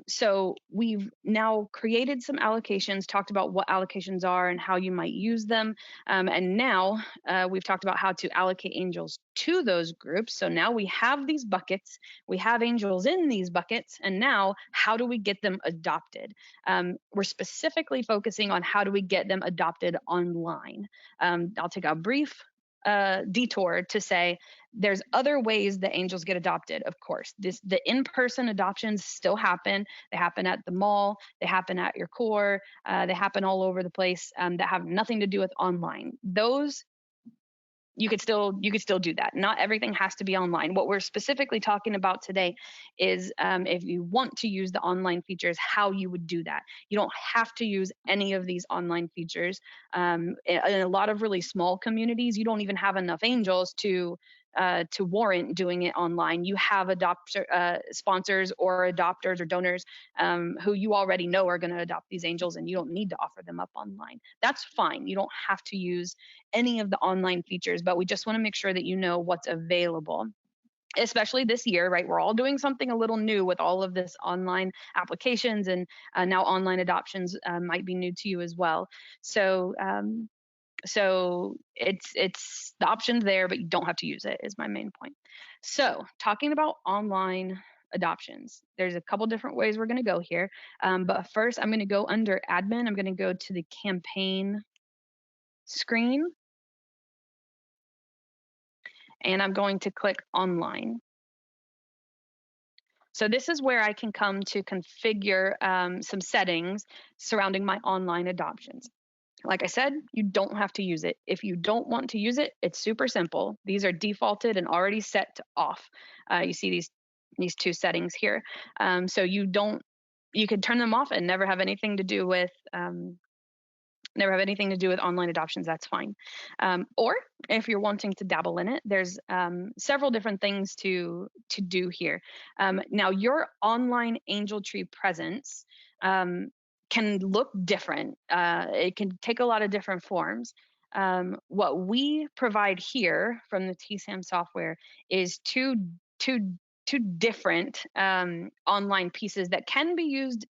So we've now created some allocations, talked about what allocations are and how you might use them. And now we've talked about how to allocate angels to those groups. So now we have these buckets, we have angels in these buckets, and now how do we get them adopted? We're specifically focusing on how do we get them adopted online. I'll take a brief detour to say there's other ways that angels get adopted. Of course, the in-person adoptions still happen. They happen at the mall, they happen at your core, they happen all over the place, that have nothing to do with online. Those you could still do that. Not everything has to be online. What we're specifically talking about today is if you want to use the online features, how you would do that. You don't have to use any of these online features. In a lot of really small communities, you don't even have enough angels to warrant doing it online. You have sponsors or adopters or donors who you already know are going to adopt these angels, and you don't need to offer them up online. That's fine. You don't have to use any of the online features, but we just want to make sure that you know what's available. Especially this year, right? We're all doing something a little new with all of this online applications, and now online adoptions might be new to you as well. So it's the options there, but you don't have to use it, is my main point. So talking about online adoptions, there's a couple different ways we're going to go here. But first, I'm going to go under admin. I'm going to go to the campaign screen, and I'm going to click online. So this is where I can come to configure some settings surrounding my online adoptions. Like I said, you don't have to use it. If you don't want to use it, it's super simple. These are defaulted and already set to off. You see these two settings here. So you could turn them off and never have anything to do with online adoptions. That's fine. Or if you're wanting to dabble in it, there's several different things to do here. Now, your online angel tree presence can look different. It can take a lot of different forms. What we provide here from the TSAM software is two different online pieces that can be used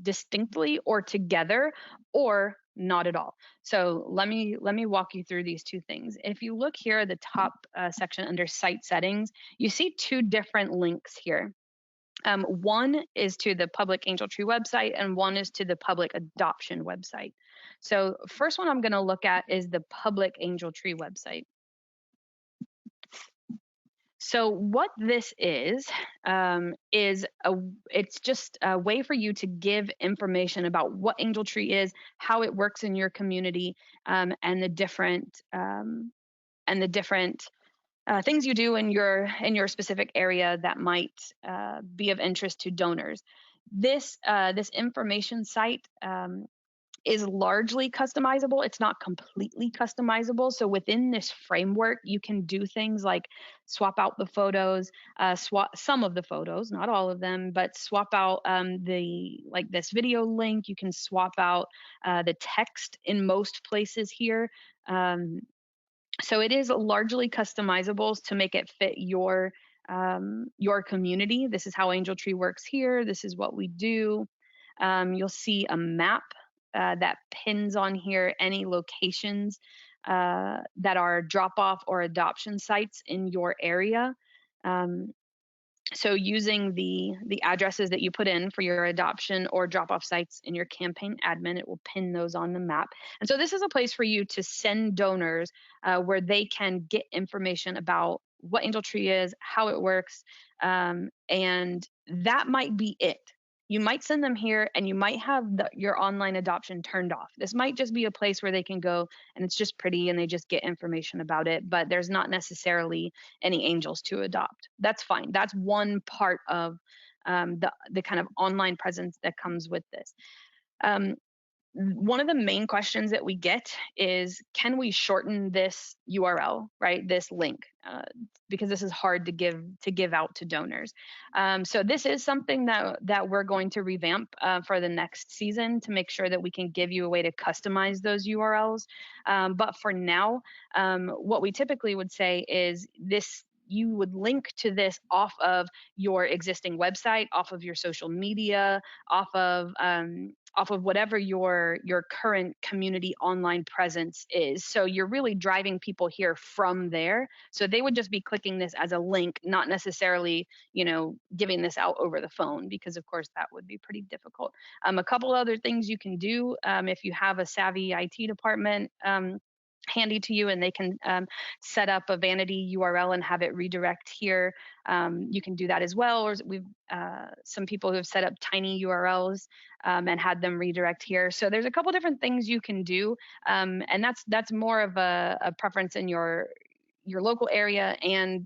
distinctly or together, or not at all. So let me walk you through these two things. If you look here at the top section under site settings, you see two different links here. One is to the public angel tree website, and one is to the public adoption website. So first one I'm going to look at is the public angel tree website. So what this is it's just a way for you to give information about what angel tree is, how it works in your community, and the different things you do in your specific area that might be of interest to donors. This information site is largely customizable. It's not completely customizable. So within this framework, you can do things like swap out the photos, swap some of the photos, not all of them, but swap out this video link. You can swap out the text in most places here. So it is largely customizable to make it fit your community. This is how Angel Tree works here. This is what we do. You'll see a map that pins on here any locations that are drop-off or adoption sites in your area. So using the addresses that you put in for your adoption or drop off sites in your campaign admin, it will pin those on the map. And so this is a place for you to send donors where they can get information about what Angel Tree is, how it works, and that might be it. You might send them here and you might have your online adoption turned off. This might just be a place where they can go and it's just pretty and they just get information about it, but there's not necessarily any angels to adopt. That's fine. That's one part of the kind of online presence that comes with this. Um, One of the main questions that we get is, can we shorten this URL, right? This link, because this is hard to give out to donors. So this is something that we're going to revamp for the next season to make sure that we can give you a way to customize those URLs. But for now, what we typically would say is this. You would link to this off of your existing website, off of your social media, off of whatever your current community online presence is. So you're really driving people here from there. So they would just be clicking this as a link, not necessarily, giving this out over the phone, because of course that would be pretty difficult. A couple other things you can do if you have a savvy IT department. Handy to you, and they can set up a vanity URL and have it redirect here. You can do that as well. Or we've some people who have set up tiny URLs and had them redirect here. So there's a couple different things you can do, and that's more of a preference in your local area and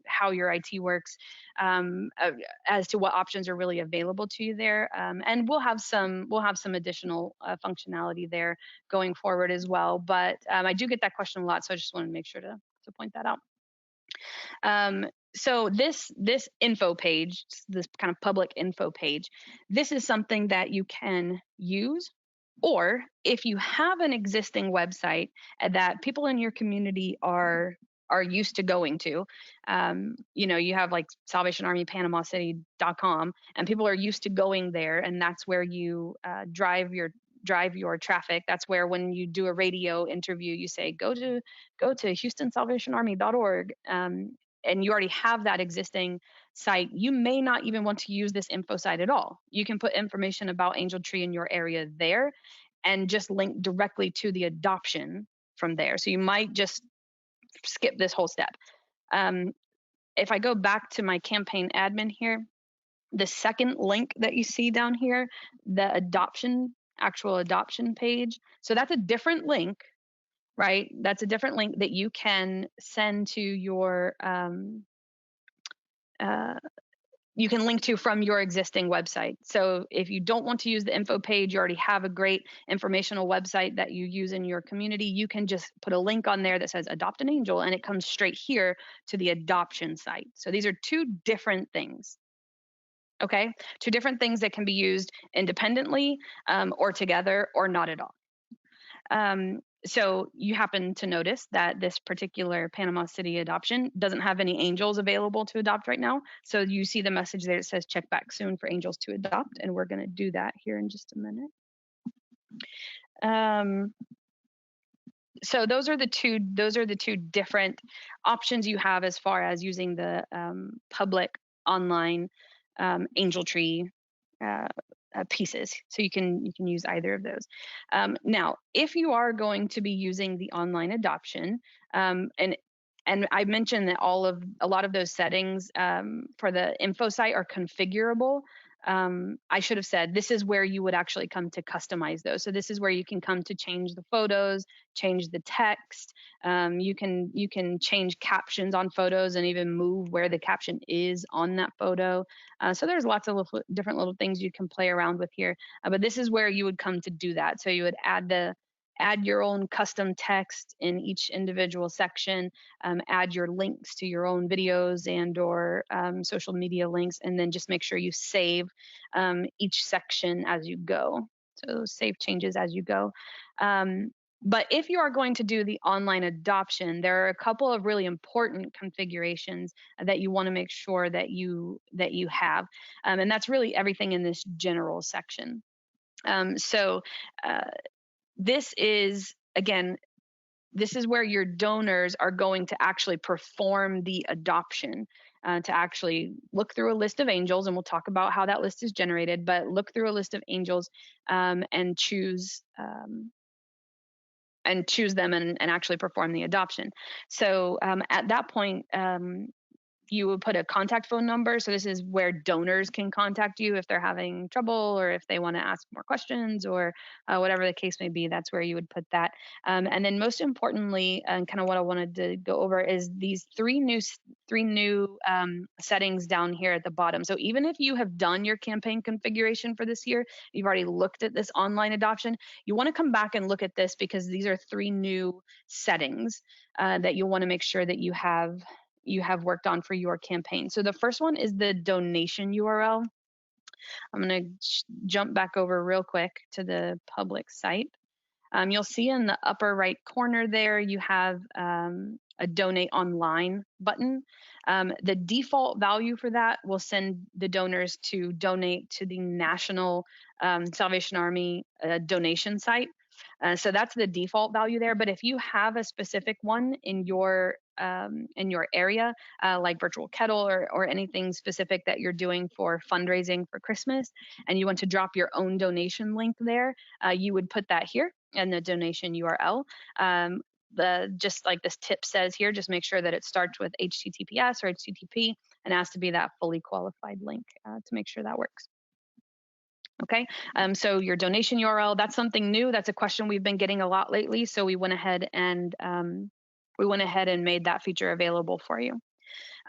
how your IT works, as to what options are really available to you there. And we'll have some additional functionality there going forward as well. But I do get that question a lot, so I just want to make sure to point that out. So this info page, this kind of public info page, this is something that you can use. Or if you have an existing website that people in your community are used to going to, you have like salvationarmypanamacity.com, and people are used to going there, and that's where you drive your traffic. That's where, when you do a radio interview, you say go to houstonsalvationarmy.org, and you already have that existing site. You may not even want to use this info site at all. You can put information about Angel Tree in your area there and just link directly to the adoption from there. So you might just skip this whole step. If I go back to my campaign admin here, the second link that you see down here, the actual adoption page. So that's a different link, right? That's a different link that you can send to your you can link to from your existing website. So if you don't want to use the info page, you already have a great informational website that you use in your community, you can just put a link on there that says adopt an angel, and it comes straight here to the adoption site. So these are two different things. Okay, two different things that can be used independently, or together, or not at all. So you happen to notice that this particular Panama City adoption doesn't have any angels available to adopt right now. So you see the message there that says check back soon for angels to adopt, and we're going to do that here in just a minute. So those are the two different options you have as far as using the public online Angel Tree pieces. So you can use either of those. Now, if you are going to be using the online adoption, and I mentioned that a lot of those settings for the info site are configurable. I should have said this is where you would actually come to customize those. So this is where you can come to change the photos, change the text. You can change captions on photos and even move where the caption is on that photo. So there's lots of different little things you can play around with here. But this is where you would come to do that. So you would add your own custom text in each individual section, add your links to your own videos and or social media links, and then just make sure you save each section as you go. So save changes as you go. But if you are going to do the online adoption, there are a couple of really important configurations that you want to make sure that you have, and that's really everything in this general section. This is, again, this is where your donors are going to actually perform the adoption. to actually look through a list of angels, and we'll talk about how that list is generated, but look through a list of angels and choose them and actually perform the adoption. So at that point, you would put a contact phone number. So this is where donors can contact you if they're having trouble or if they want to ask more questions or whatever the case may be. That's where you would put that. And then most importantly, and kind of what I wanted to go over is these three new settings down here at the bottom. So even if you have done your campaign configuration for this year, you've already looked at this online adoption, you want to come back and look at this because these are three new settings that you'll want to make sure that you have worked on for your campaign. So the first one is the donation URL. I'm going to jump back over real quick to the public site. You'll see in the upper right corner there, you have a donate online button. The default value for that will send the donors to donate to the National Salvation Army donation site. So that's the default value there. But if you have a specific one in your area, like Virtual Kettle or anything specific that you're doing for fundraising for Christmas, and you want to drop your own donation link there, you would put that here in the donation URL. Just like this tip says here, just make sure that it starts with HTTPS or HTTP and has to be that fully qualified link to make sure that works. Okay, so your donation URL, that's something new. That's a question we've been getting a lot lately. So we went ahead and made that feature available for you.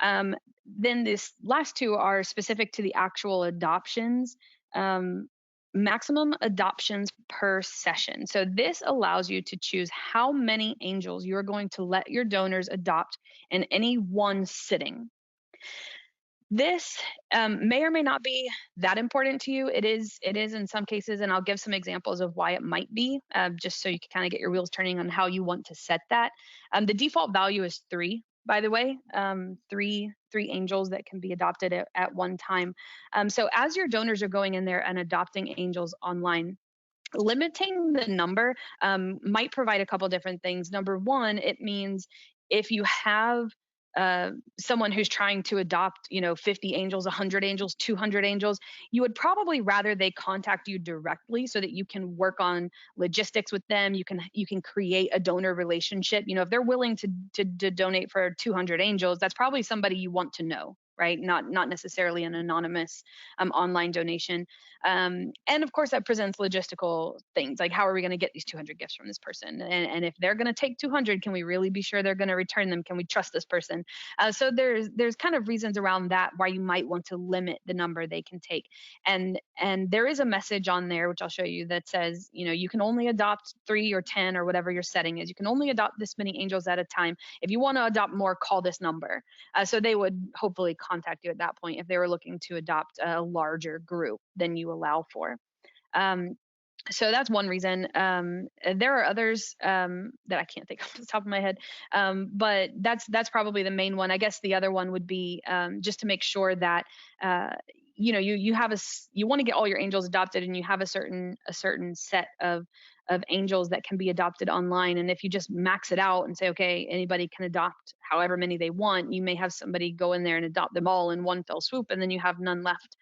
Then this last two are specific to the actual adoptions. Maximum adoptions per session. So this allows you to choose how many angels you're going to let your donors adopt in any one sitting. This may or may not be that important to you. It is in some cases, and I'll give some examples of why it might be, just so you can kind of get your wheels turning on how you want to set that. The default value is 3, by the way, three angels that can be adopted at one time. So as your donors are going in there and adopting angels online, limiting the number might provide a couple different things. Number one, it means if you have someone who's trying to adopt, 50 angels, 100 angels, 200 angels, you would probably rather they contact you directly so that you can work on logistics with them. You can create a donor relationship. If they're willing to donate for 200 angels, that's probably somebody you want to know, right? Not necessarily an anonymous online donation. And of course, that presents logistical things like how are we going to get these 200 gifts from this person? And if they're going to take 200, can we really be sure they're going to return them? Can we trust this person? So there's kind of reasons around that why you might want to limit the number they can take. And there is a message on there, which I'll show you, that says, you can only adopt 3 or 10 or whatever your setting is. You can only adopt this many angels at a time. If you want to adopt more, call this number. So they would hopefully contact you at that point if they were looking to adopt a larger group than you allow for. So that's one reason. There are others that I can't think off the top of my head, but that's probably the main one. I guess the other one would be just to make sure that you want to get all your angels adopted, and you have a certain set of angels that can be adopted online. And if you just max it out and say, okay, anybody can adopt however many they want, you may have somebody go in there and adopt them all in one fell swoop, and then you have none left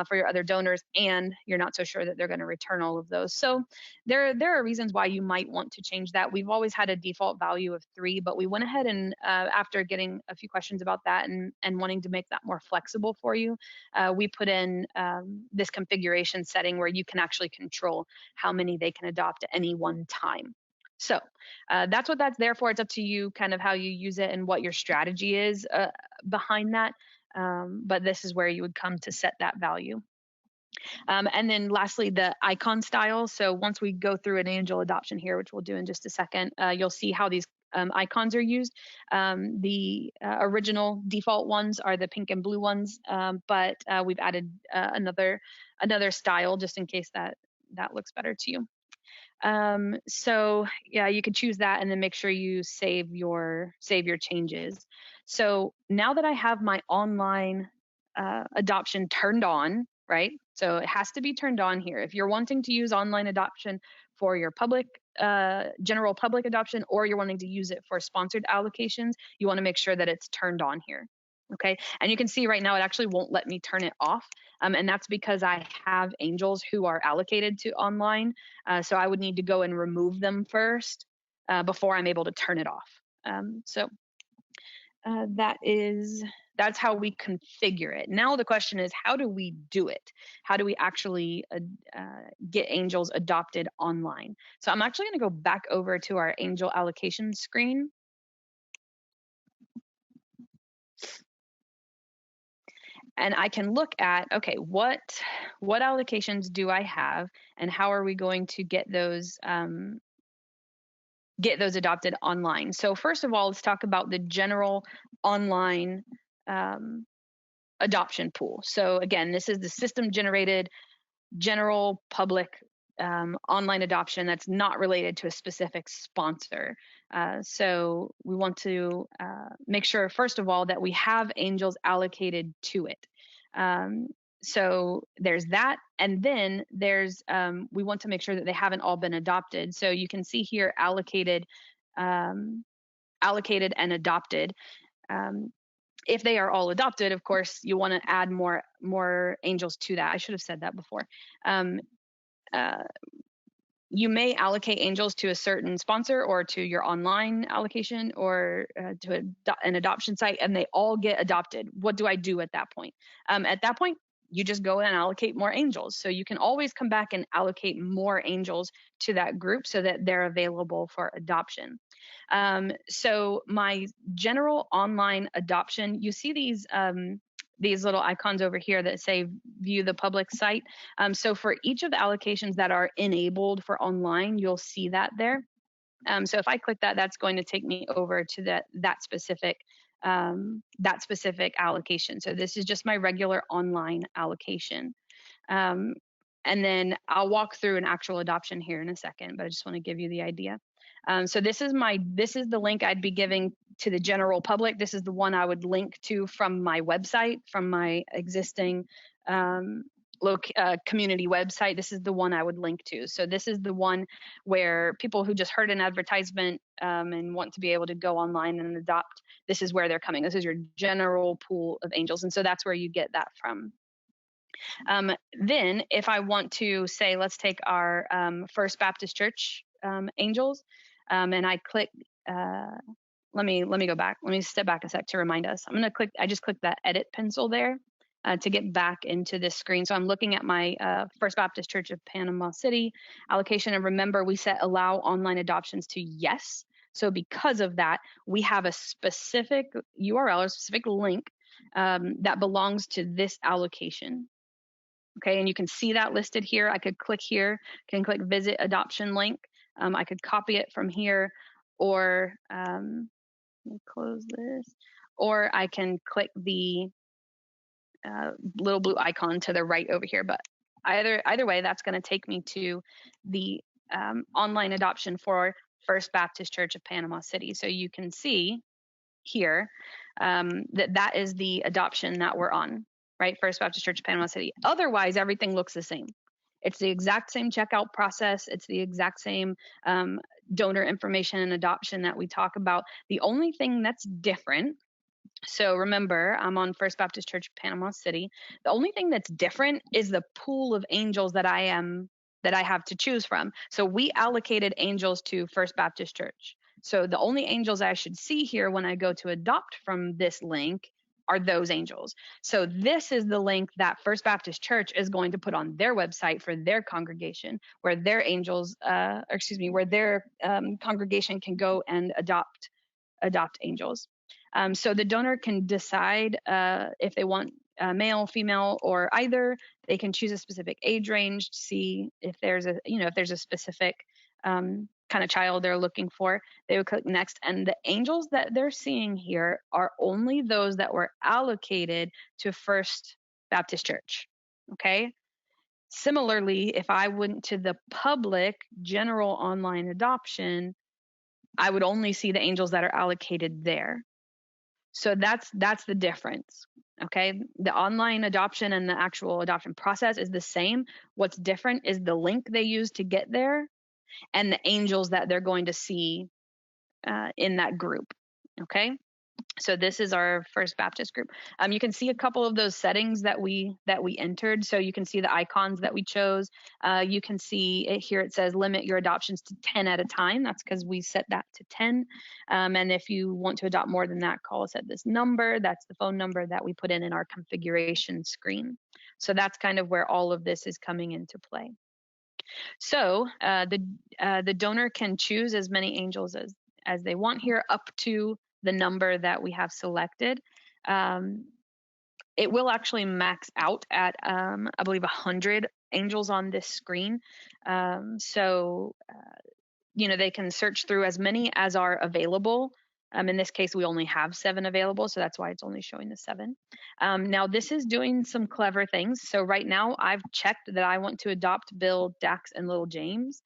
for your other donors, and you're not so sure that they're going to return all of those. So there are reasons why you might want to change that. We've always had a default value of 3, but we went ahead and after getting a few questions about that and wanting to make that more flexible for you, we put in this configuration setting where you can actually control how many they can adopt at any one time. So that's what that's there for. It's up to you kind of how you use it and what your strategy is behind that. But this is where you would come to set that value. And then lastly, the icon style. So once we go through an angel adoption here, which we'll do in just a second, you'll see how these icons are used. The original default ones are the pink and blue ones, but we've added another style just in case that looks better to you. So yeah, you could choose that and then make sure you save your changes. So now that I have my online adoption turned on, right? So it has to be turned on here. If you're wanting to use online adoption for your public, general public adoption, or you're wanting to use it for sponsored allocations, you want to make sure that it's turned on here. Okay. And you can see right now it actually won't let me turn it off. And that's because I have angels who are allocated to online. So I would need to go and remove them first before I'm able to turn it off. So that's how we configure it. Now the question is, how do we do it? How do we actually get angels adopted online? So I'm actually going to go back over to our angel allocation screen. And I can look at, okay, what allocations do I have, and how are we going to get those adopted online? So first of all, let's talk about the general online adoption pool. So again, this is the system generated general public online adoption that's not related to a specific sponsor. So we want to make sure, first of all, that we have angels allocated to it. So there's that. And then there's, we want to make sure that they haven't all been adopted. So you can see here allocated, allocated and adopted. If they are all adopted, of course, you want to add more angels to that. I should have said that before. You may allocate angels to a certain sponsor or to your online allocation or to an adoption site, and they all get adopted. What do I do at that point? At that point, you just go and allocate more angels. So you can always come back and allocate more angels to that group so that they're available for adoption. So my general online adoption, you see these little icons over here that say view the public site. So for each of the allocations that are enabled for online, you'll see that there. So if I click that, that's going to take me over to that specific allocation. So this is just my regular online allocation. And then I'll walk through an actual adoption here in a second, but I just want to give you the idea. So this is the link I'd be giving to the general public. This is the one I would link to from my website, from my existing community website. This is the one I would link to. So this is the one where people who just heard an advertisement and want to be able to go online and adopt, this is where they're coming. This is your general pool of angels. And so that's where you get that from. Then if I want to say, let's take our First Baptist Church angels, and I click, let me go back. Let me step back a sec to remind us. I just clicked that edit pencil there to get back into this screen. So I'm looking at my First Baptist Church of Panama City allocation. And remember, we set allow online adoptions to yes. So because of that, we have a specific URL or specific link that belongs to this allocation. Okay, and you can see that listed here. I could click here, can click visit adoption link. I could copy it from here, or let me close this, or I can click the little blue icon to the right over here. But either way, that's going to take me to the online adoption for First Baptist Church of Panama City. So you can see here that is the adoption that we're on. Right, First Baptist Church of Panama City. Otherwise, everything looks the same. It's the exact same checkout process. It's the exact same donor information and adoption that we talk about. The only thing that's different, so remember, I'm on First Baptist Church of Panama City. The only thing that's different is the pool of angels that I have to choose from. So we allocated angels to First Baptist Church. So the only angels I should see here when I go to adopt from this link are those angels. So this is the link that First Baptist Church is going to put on their website for their congregation, where their angels, where their congregation can go and adopt angels. So the donor can decide if they want male, female, or either. They can choose a specific age range to see if there's a specific kind of child they're looking for. They would click next, and the angels that they're seeing here are only those that were allocated to First Baptist Church. Okay. Similarly, if I went to the public general online adoption, I would only see the angels that are allocated there. So that's the difference. Okay. The online adoption and the actual adoption process is the same. What's different is the link they use to get there and the angels that they're going to see in that group. Okay. So this is our First Baptist group. You can see a couple of those settings that we entered. So you can see the icons that we chose. You can see it here. It says limit your adoptions to 10 at a time. That's because we set that to 10. And if you want to adopt more than that, call us at this number. That's the phone number that we put in our configuration screen. So that's kind of where all of this is coming into play. So the donor can choose as many angels as they want here, up to the number that we have selected. It will actually max out at, I believe, 100 angels on this screen. They can search through as many as are available. In this case, we only have 7 available, so that's why it's only showing the 7. Now, this is doing some clever things. So right now, I've checked that I want to adopt Bill, Dax, and little James.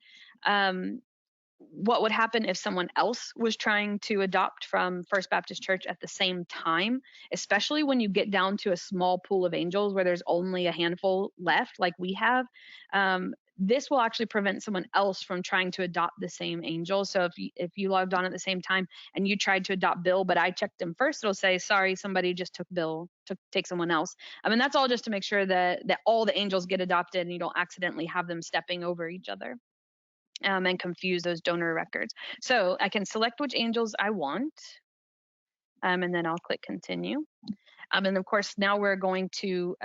What would happen if someone else was trying to adopt from First Baptist Church at the same time, especially when you get down to a small pool of angels where there's only a handful left, like we have? This will actually prevent someone else from trying to adopt the same angel. So if you logged on at the same time and you tried to adopt Bill, but I checked him first, it'll say, sorry, somebody just took Bill, take someone else. That's all just to make sure that all the angels get adopted and you don't accidentally have them stepping over each other. And confuse those donor records. So I can select which angels I want, and then I'll click continue. And of course, now we're going to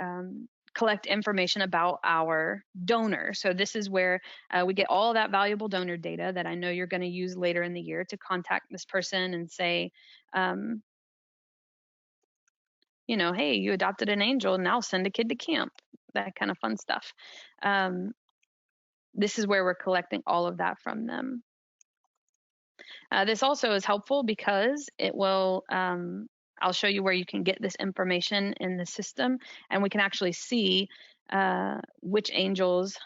collect information about our donor. So this is where we get all that valuable donor data that I know you're going to use later in the year to contact this person and say, hey, you adopted an angel, now send a kid to camp, that kind of fun stuff. This is where we're collecting all of that from them. This also is helpful because it will, I'll show you where you can get this information in the system, and we can actually see which angels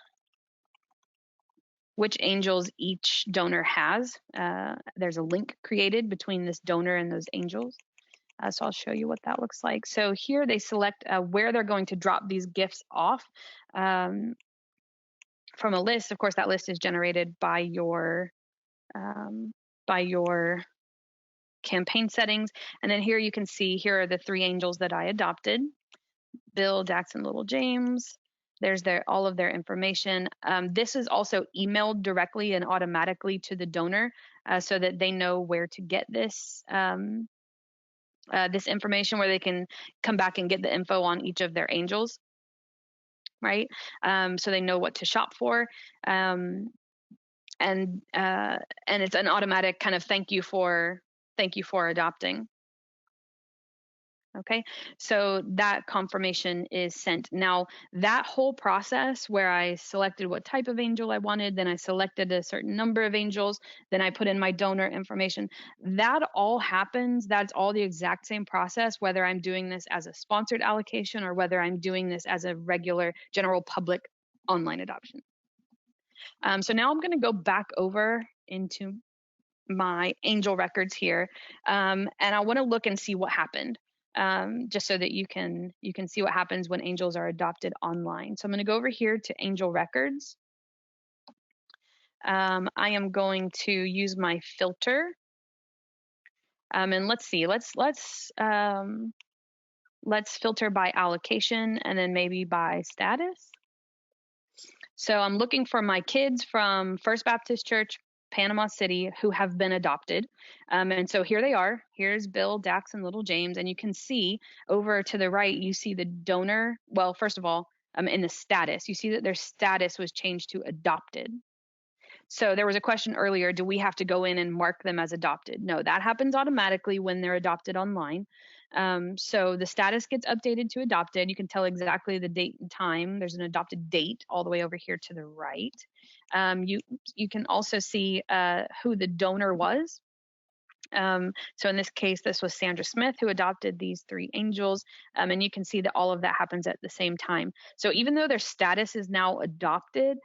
each donor has. There's a link created between this donor and those angels. So I'll show you what that looks like. So here they select where they're going to drop these gifts off from a list. Of course, that list is generated by your campaign settings. And then here you can see, here are the 3 angels that I adopted: Bill, Dax, and little James. There's all of their information. This is also emailed directly and automatically to the donor so that they know where to get this this information, where they can come back and get the info on each of their angels, right? So they know what to shop for. And it's an automatic kind of thank you for adopting. Okay, so that confirmation is sent. Now, that whole process where I selected what type of angel I wanted, then I selected a certain number of angels, then I put in my donor information, that all happens, that's all the exact same process, whether I'm doing this as a sponsored allocation or whether I'm doing this as a regular general public online adoption. So now I'm going to go back over into my angel records here, and I want to look and see what happened, just so that you can see what happens when angels are adopted online. So I'm going to go over here to angel records. I am going to use my filter, and let's see. Let's filter by allocation and then maybe by status. So I'm looking for my kids from First Baptist Church, Panama City, who have been adopted. And so here they are. Here's Bill, Dax, and little James. And you can see over to the right, you see the donor. Well, first of all, in the status, you see that their status was changed to adopted. So there was a question earlier, do we have to go in and mark them as adopted? No, that happens automatically when they're adopted online. So the status gets updated to adopted. You can tell exactly the date and time. There's an adopted date all the way over here to the right. You can also see who the donor was. So in this case, this was Sandra Smith who adopted these 3 angels. And you can see that all of that happens at the same time. So even though their status is now adopted,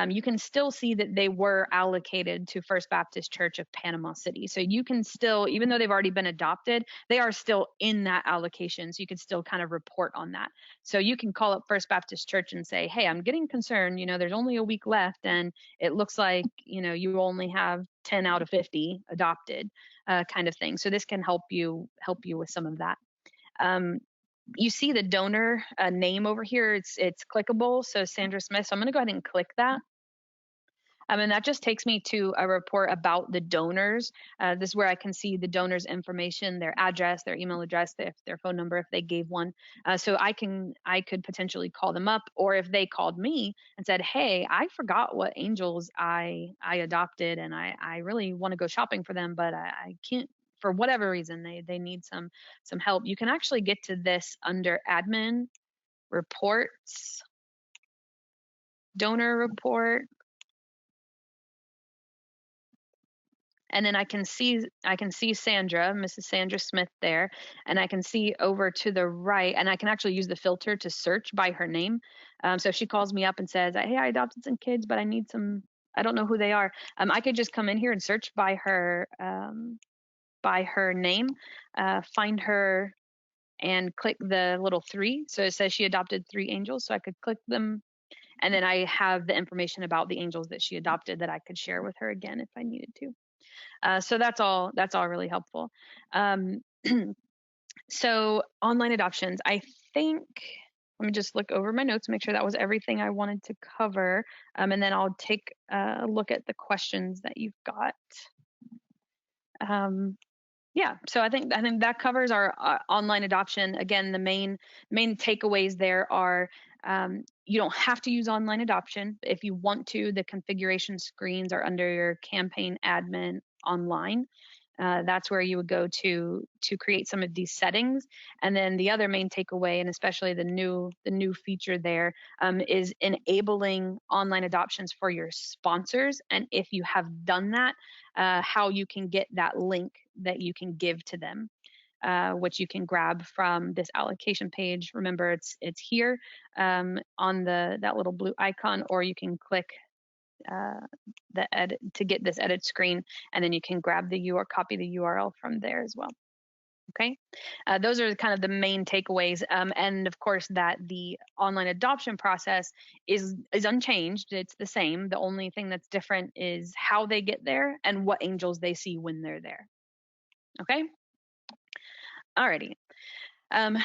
you can still see that they were allocated to First Baptist Church of Panama City. So you can still, even though they've already been adopted, they are still in that allocation. So you can still kind of report on that. So you can call up First Baptist Church and say, hey, I'm getting concerned, there's only a week left and it looks like, you only have 10 out of 50 adopted. kind of thing. So this can help you with some of that. You see the donor name over here. It's clickable. So Sandra Smith. So I'm going to go ahead and click that. And that just takes me to a report about the donors. This is where I can see the donors' information, their address, their email address, their phone number if they gave one. So I could potentially call them up, or if they called me and said, "Hey, I forgot what angels I adopted, and I really want to go shopping for them, but I can't." For whatever reason, they need some help. You can actually get to this under admin reports, donor report. And then I can see Sandra, Mrs. Sandra Smith there, and I can see over to the right, and I can actually use the filter to search by her name. So if she calls me up and says, "Hey, I adopted some kids, but I need some, I don't know who they are," I could just come in here and search by her name, find her, and click the little 3. So it says she adopted 3 angels, so I could click them, and then I have the information about the angels that she adopted that I could share with her again if I needed to. So that's all really helpful. So online adoptions, I think, let me just look over my notes, make sure that was everything I wanted to cover. And then I'll take a look at the questions that you've got. Yeah, so I think that covers our online adoption. Again, the main takeaways there are, you don't have to use online adoption. If you want to, the configuration screens are under your campaign admin online. That's where you would go to create some of these settings. And then the other main takeaway, and especially the new feature there, is enabling online adoptions for your sponsors. And if you have done that, how you can get that link that you can give to them, which you can grab from this allocation page. Remember, it's here on that little blue icon, or you can click the edit to get this edit screen, and then you can grab the URL, copy the URL from there as well. Okay, those are kind of the main takeaways, and of course that the online adoption process is unchanged. It's the same. The only thing that's different is how they get there and what angels they see when they're there. Okay. Alrighty.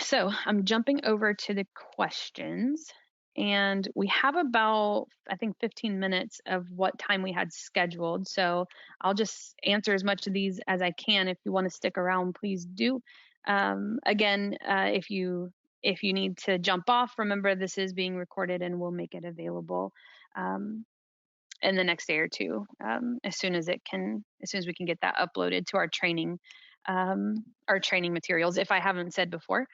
So I'm jumping over to the questions. And we have about, I think, 15 minutes of what time we had scheduled. So I'll just answer as much of these as I can. If you want to stick around, please do. Again, if you need to jump off, remember this is being recorded and we'll make it available in the next day or two, as soon as we can get that uploaded to our training materials. If I haven't said before,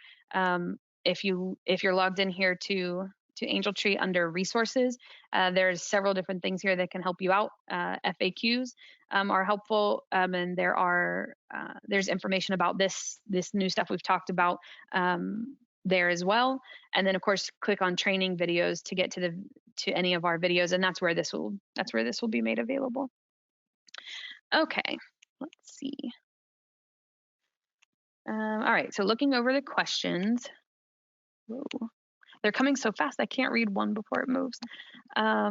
if you're logged in here to Angel Tree under resources, there's several different things here that can help you out. FAQs are helpful, and there's information about this new stuff we've talked about there as well. And then of course click on training videos to get to any of our videos, and that's where this will be made available. Okay, let's see. All right, so looking over the questions. Whoa. They're coming so fast I can't read one before it moves. Are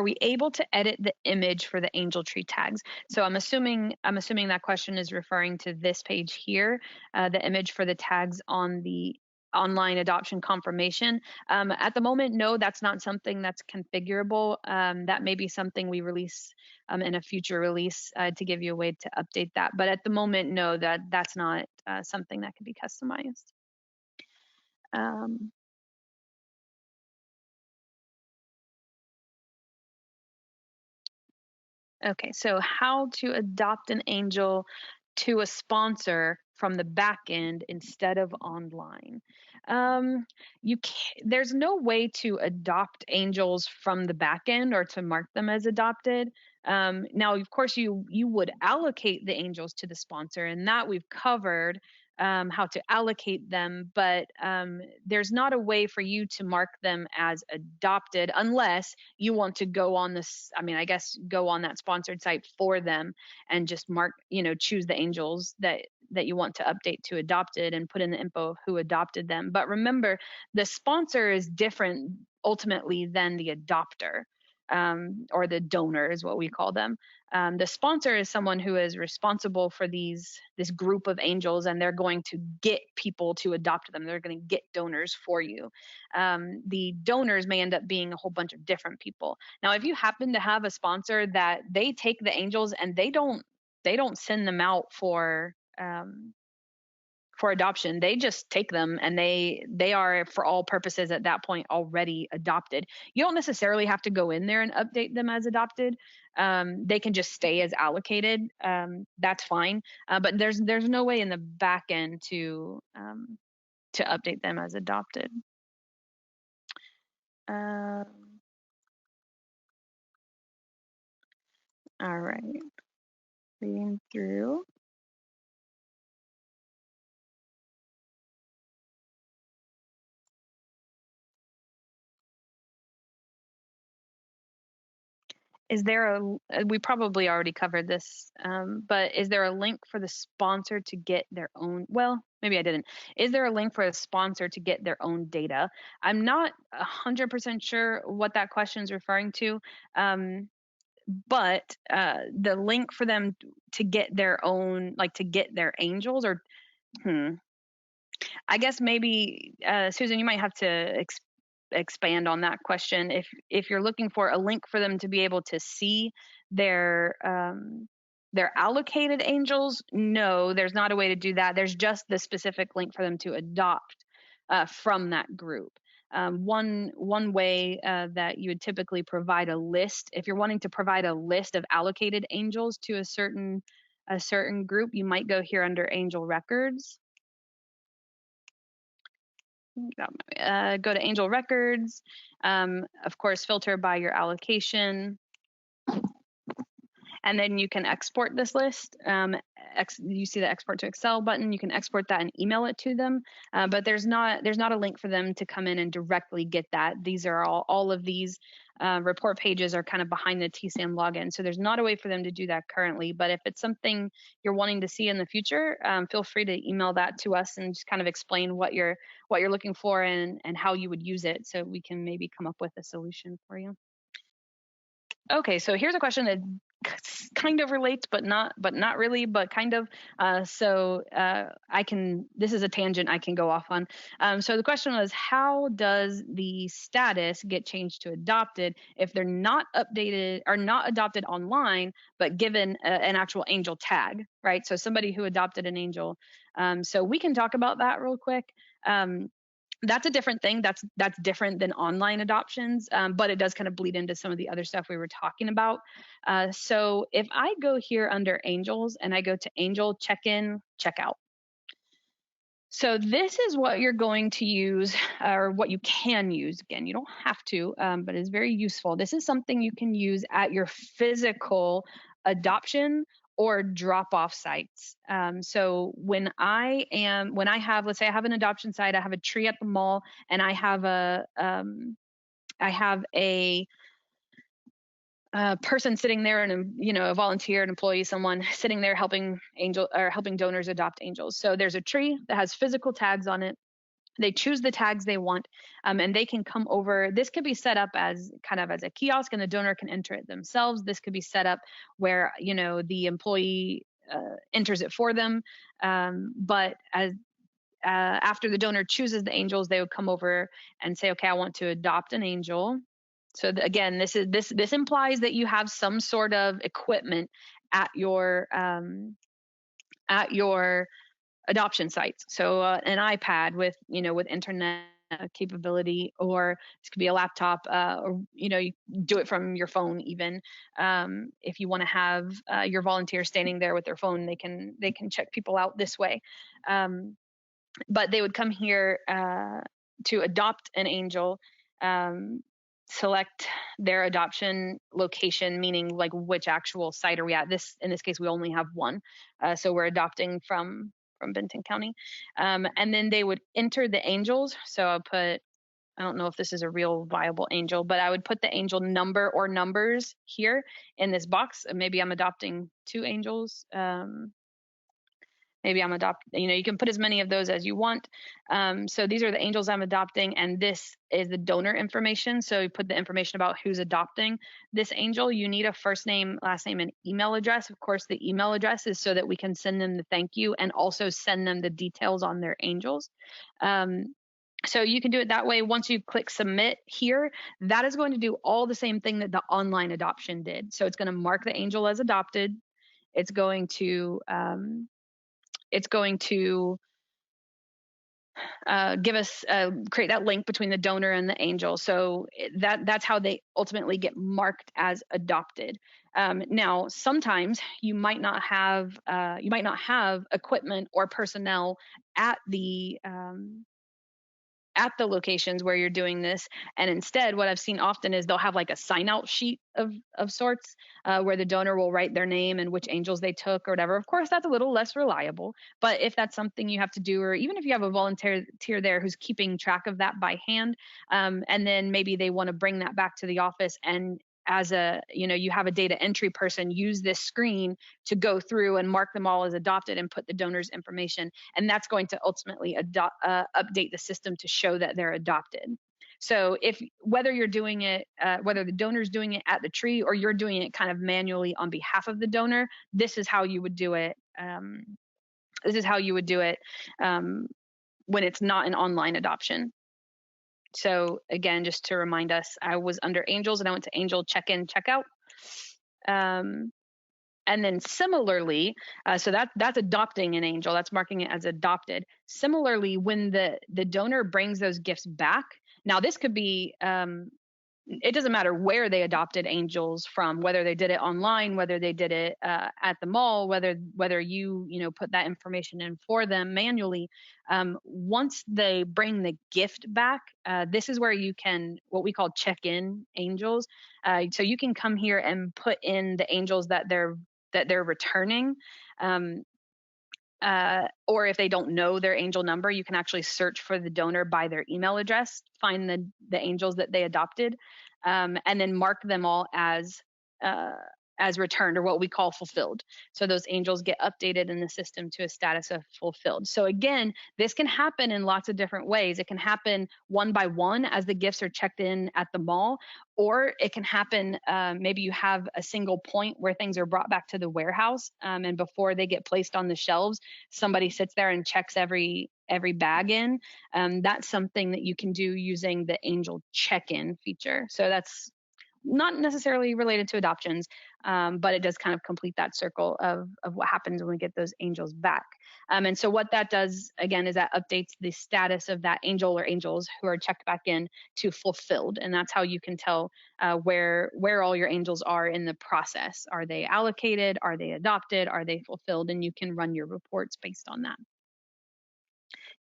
we able to edit the image for the angel tree tags? So I'm assuming that question is referring to this page here, the image for the tags on the online adoption confirmation. At the moment, no, that's not something that's configurable. That may be something we release in a future release to give you a way to update that. But at the moment, no, that's not something that can be customized. Okay, so how to adopt an angel to a sponsor from the back end instead of online. There's no way to adopt angels from the back end or to mark them as adopted. Now, of course, you would allocate the angels to the sponsor, and that we've covered. How to allocate them, but there's not a way for you to mark them as adopted unless you want to go on this, I guess go on that sponsored site for them and just mark, choose the angels that you want to update to adopted and put in the info of who adopted them. But remember, the sponsor is different ultimately than the adopter. or the donor is what we call them. The sponsor is someone who is responsible for this group of angels, and they're going to get people to adopt them. They're going to get donors for you. The donors may end up being a whole bunch of different people. Now, if you happen to have a sponsor that they take the angels and they don't send them out for adoption, they just take them, and they are, for all purposes at that point, already adopted. You don't necessarily have to go in there and update them as adopted. They can just stay as allocated. That's fine. But there's no way in the back end to update them as adopted. All right, reading through. Is there we probably already covered this, but is there a link for the sponsor to get their own? Well, maybe I didn't. Is there a link for a sponsor to get their own data? I'm not 100% sure what that question is referring to, but the link for them to get their own, like to get their angels, or I guess maybe Susan, you might have to expand on that question. If you're looking for a link for them to be able to see their allocated angels, no, there's not a way to do that. There's just the specific link for them to adopt from that group. One way that you would typically provide a list, if you're wanting to provide a list of allocated angels to a certain group, you might go here under angel records. Go to angel records, of course, filter by your allocation, and then you can export this list. You see the export to Excel button. You can export that and email it to them, but there's not a link for them to come in and directly get that. These are all of these report pages are kind of behind the TSAM login, so there's not a way for them to do that currently. But if it's something you're wanting to see in the future, feel free to email that to us and just kind of explain what you're looking for and how you would use it, so we can maybe come up with a solution for you. Okay, so here's a question that kind of relates, but not really, but kind of. This is a tangent I can go off on. So the question was, how does the status get changed to adopted if they're not updated or not adopted online, but given an actual angel tag, right? So somebody who adopted an angel. So we can talk about that real quick. That's a different thing. That's different than online adoptions, but it does kind of bleed into some of the other stuff we were talking about. So if I go here under angels and I go to angel check-in, check-out. So this is what you're going to use, or what you can use. Again, you don't have to, but it's very useful. This is something you can use at your physical adoption or drop-off sites. So when I have, let's say I have an adoption site, I have a tree at the mall, and I have a person sitting there, and a volunteer, an employee, someone sitting there helping donors adopt angels. So there's a tree that has physical tags on it. They choose the tags they want, and they can come over. This could be set up as kind of as a kiosk, and the donor can enter it themselves. This could be set up where the employee enters it for them. But after the donor chooses the angels, they would come over and say, "Okay, I want to adopt an angel." So again, this implies that you have some sort of equipment at your adoption sites. So an iPad with internet capability, or this could be a laptop, or you do it from your phone even. If you want to have your volunteer standing there with their phone, they can check people out this way. But they would come here to adopt an angel. Select their adoption location, meaning like which actual site are we at. In this case, we only have one, so we're adopting from Benton County. And then they would enter the angels. So I don't know if this is a real viable angel, but I would put the angel number or numbers here in this box. Maybe I'm adopting 2 angels. Maybe I'm adopting, you can put as many of those as you want. So these are the angels I'm adopting, and this is the donor information. So you put the information about who's adopting this angel. You need a first name, last name, and email address. Of course, the email address is so that we can send them the thank you and also send them the details on their angels. So you can do it that way. Once you click submit here, that is going to do all the same thing that the online adoption did. So it's going to mark the angel as adopted. It's going to give us create that link between the donor and the angel. So that's how they ultimately get marked as adopted. Now, sometimes you might not have equipment or personnel at the locations where you're doing this. And instead, what I've seen often is they'll have like a sign out sheet of sorts, where the donor will write their name and which angels they took or whatever. Of course, that's a little less reliable, but if that's something you have to do, or even if you have a volunteer there who's keeping track of that by hand, and then maybe they want to bring that back to the office, and as you have a data entry person use this screen to go through and mark them all as adopted and put the donor's information, and that's going to ultimately update the system to show that they're adopted. So whether you're doing it, whether the donor's doing it at the tree or you're doing it kind of manually on behalf of the donor, this is how you would do it. This is how you would do it when it's not an online adoption. So again, just to remind us, I was under angels and I went to angel check-in, check-out. And then similarly, so that's adopting an angel, that's marking it as adopted. Similarly, when the donor brings those gifts back, now this could be, it doesn't matter where they adopted angels from, whether they did it online, whether they did it at the mall, whether you put that information in for them manually. Once they bring the gift back, this is where you can, what we call check-in angels. So you can come here and put in the angels that they're returning. Or if they don't know their angel number, you can actually search for the donor by their email address, find the angels that they adopted, and then mark them all as returned, or what we call fulfilled. So those angels get updated in the system to a status of fulfilled. So again, this can happen in lots of different ways. It can happen one by one as the gifts are checked in at the mall, or it can happen, maybe you have a single point where things are brought back to the warehouse, and before they get placed on the shelves, somebody sits there and checks every bag in. That's something that you can do using the angel check-in feature. So that's not necessarily related to adoptions, but it does kind of complete that circle of what happens when we get those angels back. And so what that does, again, is that updates the status of that angel or angels who are checked back in to fulfilled. And that's how you can tell where all your angels are in the process. Are they allocated? Are they adopted? Are they fulfilled? And you can run your reports based on that.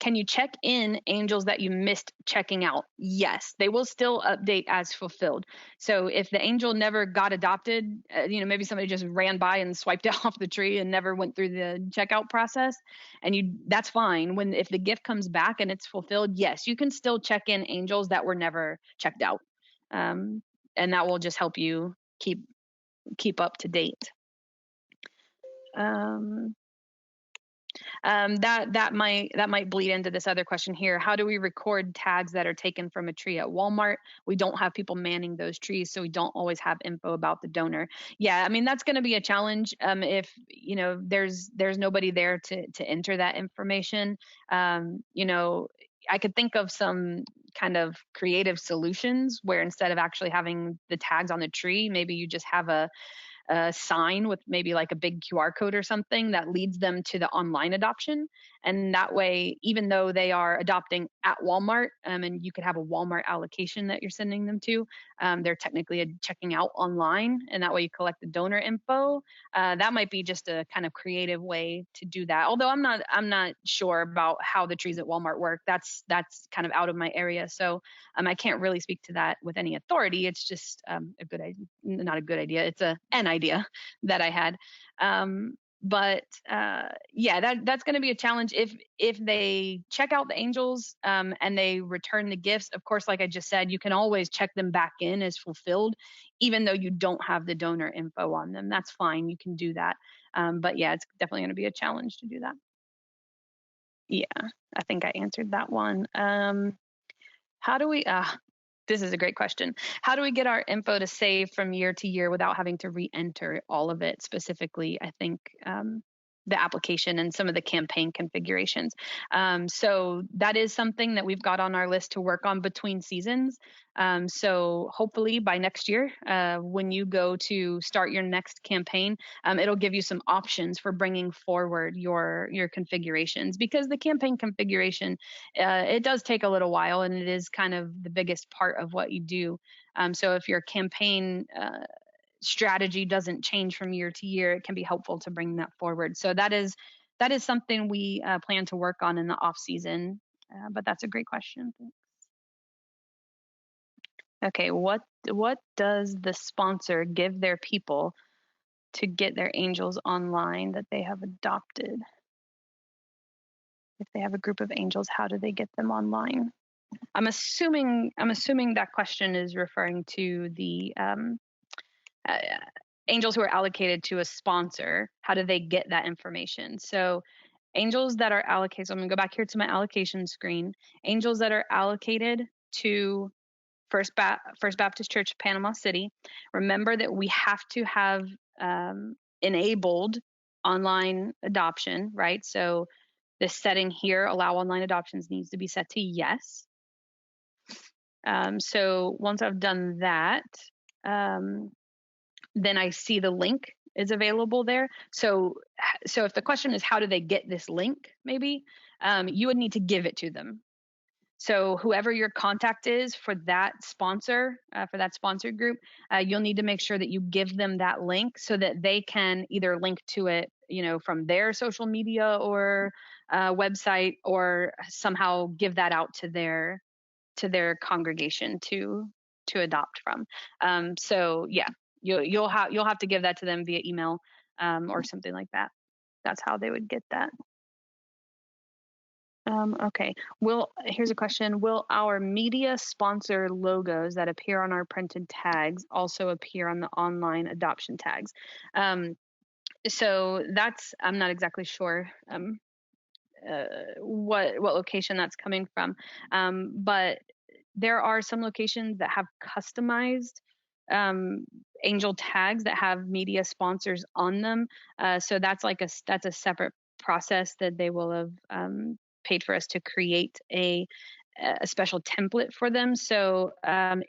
Can you check in angels that you missed checking out? Yes, they will still update as fulfilled. So if the angel never got adopted, maybe somebody just ran by and swiped it off the tree and never went through the checkout process, and that's fine. If the gift comes back and it's fulfilled, yes, you can still check in angels that were never checked out, and that will just help you keep up to date. That might bleed into this other question here. How do we record tags that are taken from a tree at Walmart? We don't have people manning those trees, so we don't always have info about the donor. Yeah, I mean, that's going to be a challenge if there's nobody there to enter that information. I could think of some kind of creative solutions where instead of actually having the tags on the tree, maybe you just have a sign with maybe like a big QR code or something that leads them to the online adoption. And that way, even though they are adopting at Walmart, and you could have a Walmart allocation that you're sending them to, they're technically checking out online, and that way you collect the donor info. That might be just a kind of creative way to do that. Although I'm not sure about how the trees at Walmart work. That's kind of out of my area, so I can't really speak to that with any authority. It's just a good idea, not a good idea. It's an idea that I had. But that's going to be a challenge if they check out the angels and they return the gifts. Of course, like I just said, you can always check them back in as fulfilled, even though you don't have the donor info on them. That's fine. You can do that. But yeah, it's definitely going to be a challenge to do that. Yeah, I think I answered that one. How do we, this is a great question. How do we get our info to save from year to year without having to re-enter all of it? Specifically, I think the application and some of the campaign configurations. So that is something that we've got on our list to work on between seasons. So hopefully by next year, when you go to start your next campaign, it'll give you some options for bringing forward your configurations, because the campaign configuration, it does take a little while, and it is kind of the biggest part of what you do. So if your campaign strategy doesn't change from year to year, it can be helpful to bring that forward. So that is something we plan to work on in the off season. But that's a great question. Okay, what does the sponsor give their people to get their angels online that they have adopted? If they have a group of angels, how do they get them online? I'm assuming that question is referring to the uh, angels who are allocated to a sponsor. How do they get that information? So angels that are allocated, so I'm going to go back here to my allocation screen. Angels that are allocated to First Baptist Church, Panama City. Remember that we have to have enabled online adoption, right? So this setting here, allow online adoptions, needs to be set to yes. So once I've done that, then I see the link is available there. So if the question is how do they get this link, maybe you would need to give it to them. So whoever your contact is for that sponsor, for that sponsor group, you'll need to make sure that you give them that link so that they can either link to it, from their social media or website, or somehow give that out to their congregation to adopt from. So yeah, you'll have to give that to them via email or something like that. That's how they would get that. Okay. Here's a question. Will our media sponsor logos that appear on our printed tags also appear on the online adoption tags? So I'm not exactly sure what location that's coming from, but there are some locations that have customized angel tags that have media sponsors on them. So that's a separate process that they will have paid for us to create a special template for them. So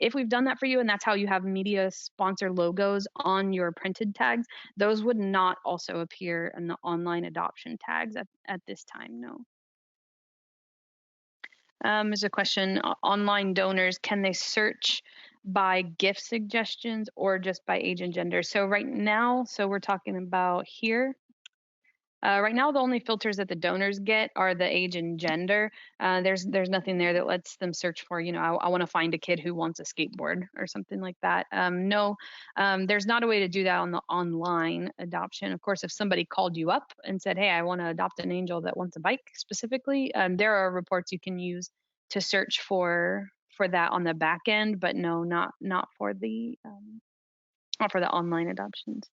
if we've done that for you and that's how you have media sponsor logos on your printed tags, those would not also appear in the online adoption tags at this time, no. There's a question, online donors, can they search by gift suggestions or just by age and gender? So right now, we're talking about here. Right now, the only filters that the donors get are the age and gender. There's nothing there that lets them search for, I want to find a kid who wants a skateboard or something like that. No, there's not a way to do that on the online adoption. Of course, if somebody called you up and said, hey, I want to adopt an angel that wants a bike specifically, there are reports you can use to search for that on the back end, but no, not for the online adoptions.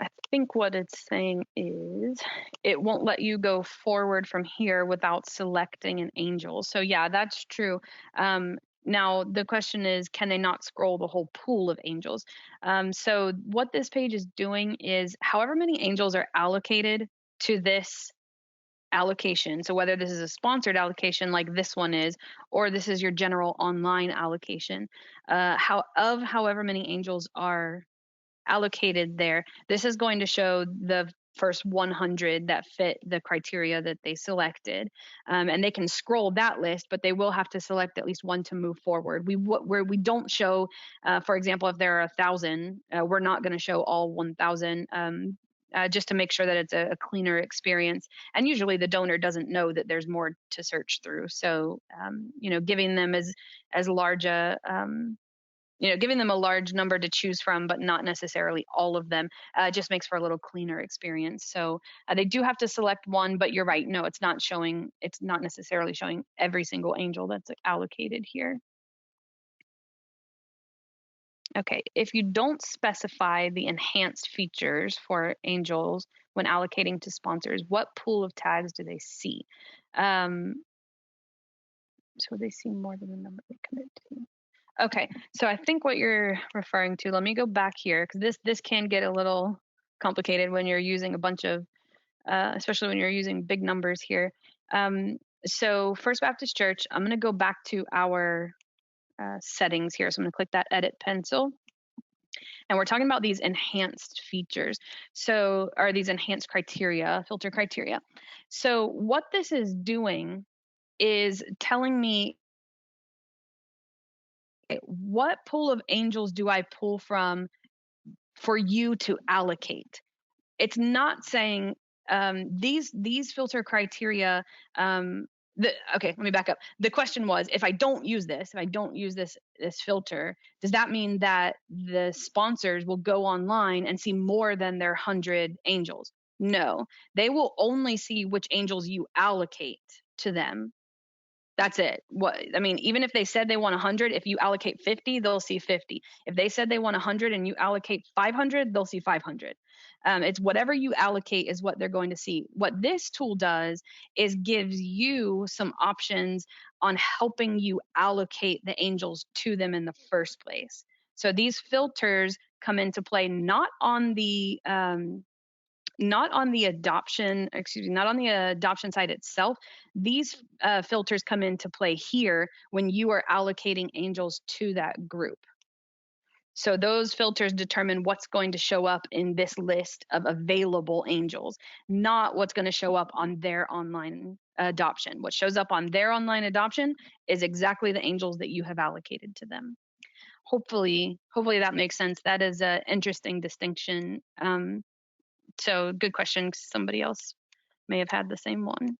I think what it's saying is it won't let you go forward from here without selecting an angel. So yeah, that's true. Now the question is, can they not scroll the whole pool of angels? So what this page is doing is however many angels are allocated to this allocation. So whether this is a sponsored allocation like this one is, or this is your general online allocation, however many angels are allocated there, this is going to show the first 100 that fit the criteria that they selected, and they can scroll that list, but they will have to select at least one to move forward. Where we don't show, for example, if there are 1,000, we're not going to show all 1,000. Just to make sure that it's a cleaner experience. And usually the donor doesn't know that there's more to search through. So, giving them as large a giving them a large number to choose from, but not necessarily all of them, just makes for a little cleaner experience. So they do have to select one, but you're right. No, it's not necessarily showing every single angel that's allocated here. Okay, if you don't specify the enhanced features for angels when allocating to sponsors, what pool of tags do they see? Um, so they see more than the number they commit to. Okay, so I think what you're referring to, let me go back here because this can get a little complicated when you're using a bunch of, especially when you're using big numbers here. Um, so First Baptist Church, I'm going to go back to our settings here. So I'm going to click that edit pencil. And we're talking about these enhanced features. So, are these enhanced criteria, filter criteria. So, what this is doing is telling me what pool of angels do I pull from for you to allocate. It's not saying these filter criteria. Okay, let me back up. The question was, if I don't use this filter, does that mean that the sponsors will go online and see more than their 100 angels? No, they will only see which angels you allocate to them. That's it. What I mean, even if they said they want 100, if you allocate 50, they'll see 50. If they said they want 100 and you allocate 500, they'll see 500. It's whatever you allocate is what they're going to see. What this tool does is gives you some options on helping you allocate the angels to them in the first place. So these filters come into play not on the adoption side itself. These filters come into play here when you are allocating angels to that group. So those filters determine what's going to show up in this list of available angels, not what's going to show up on their online adoption. What shows up on their online adoption is exactly the angels that you have allocated to them. Hopefully that makes sense. That is an interesting distinction. So good question. Somebody else may have had the same one.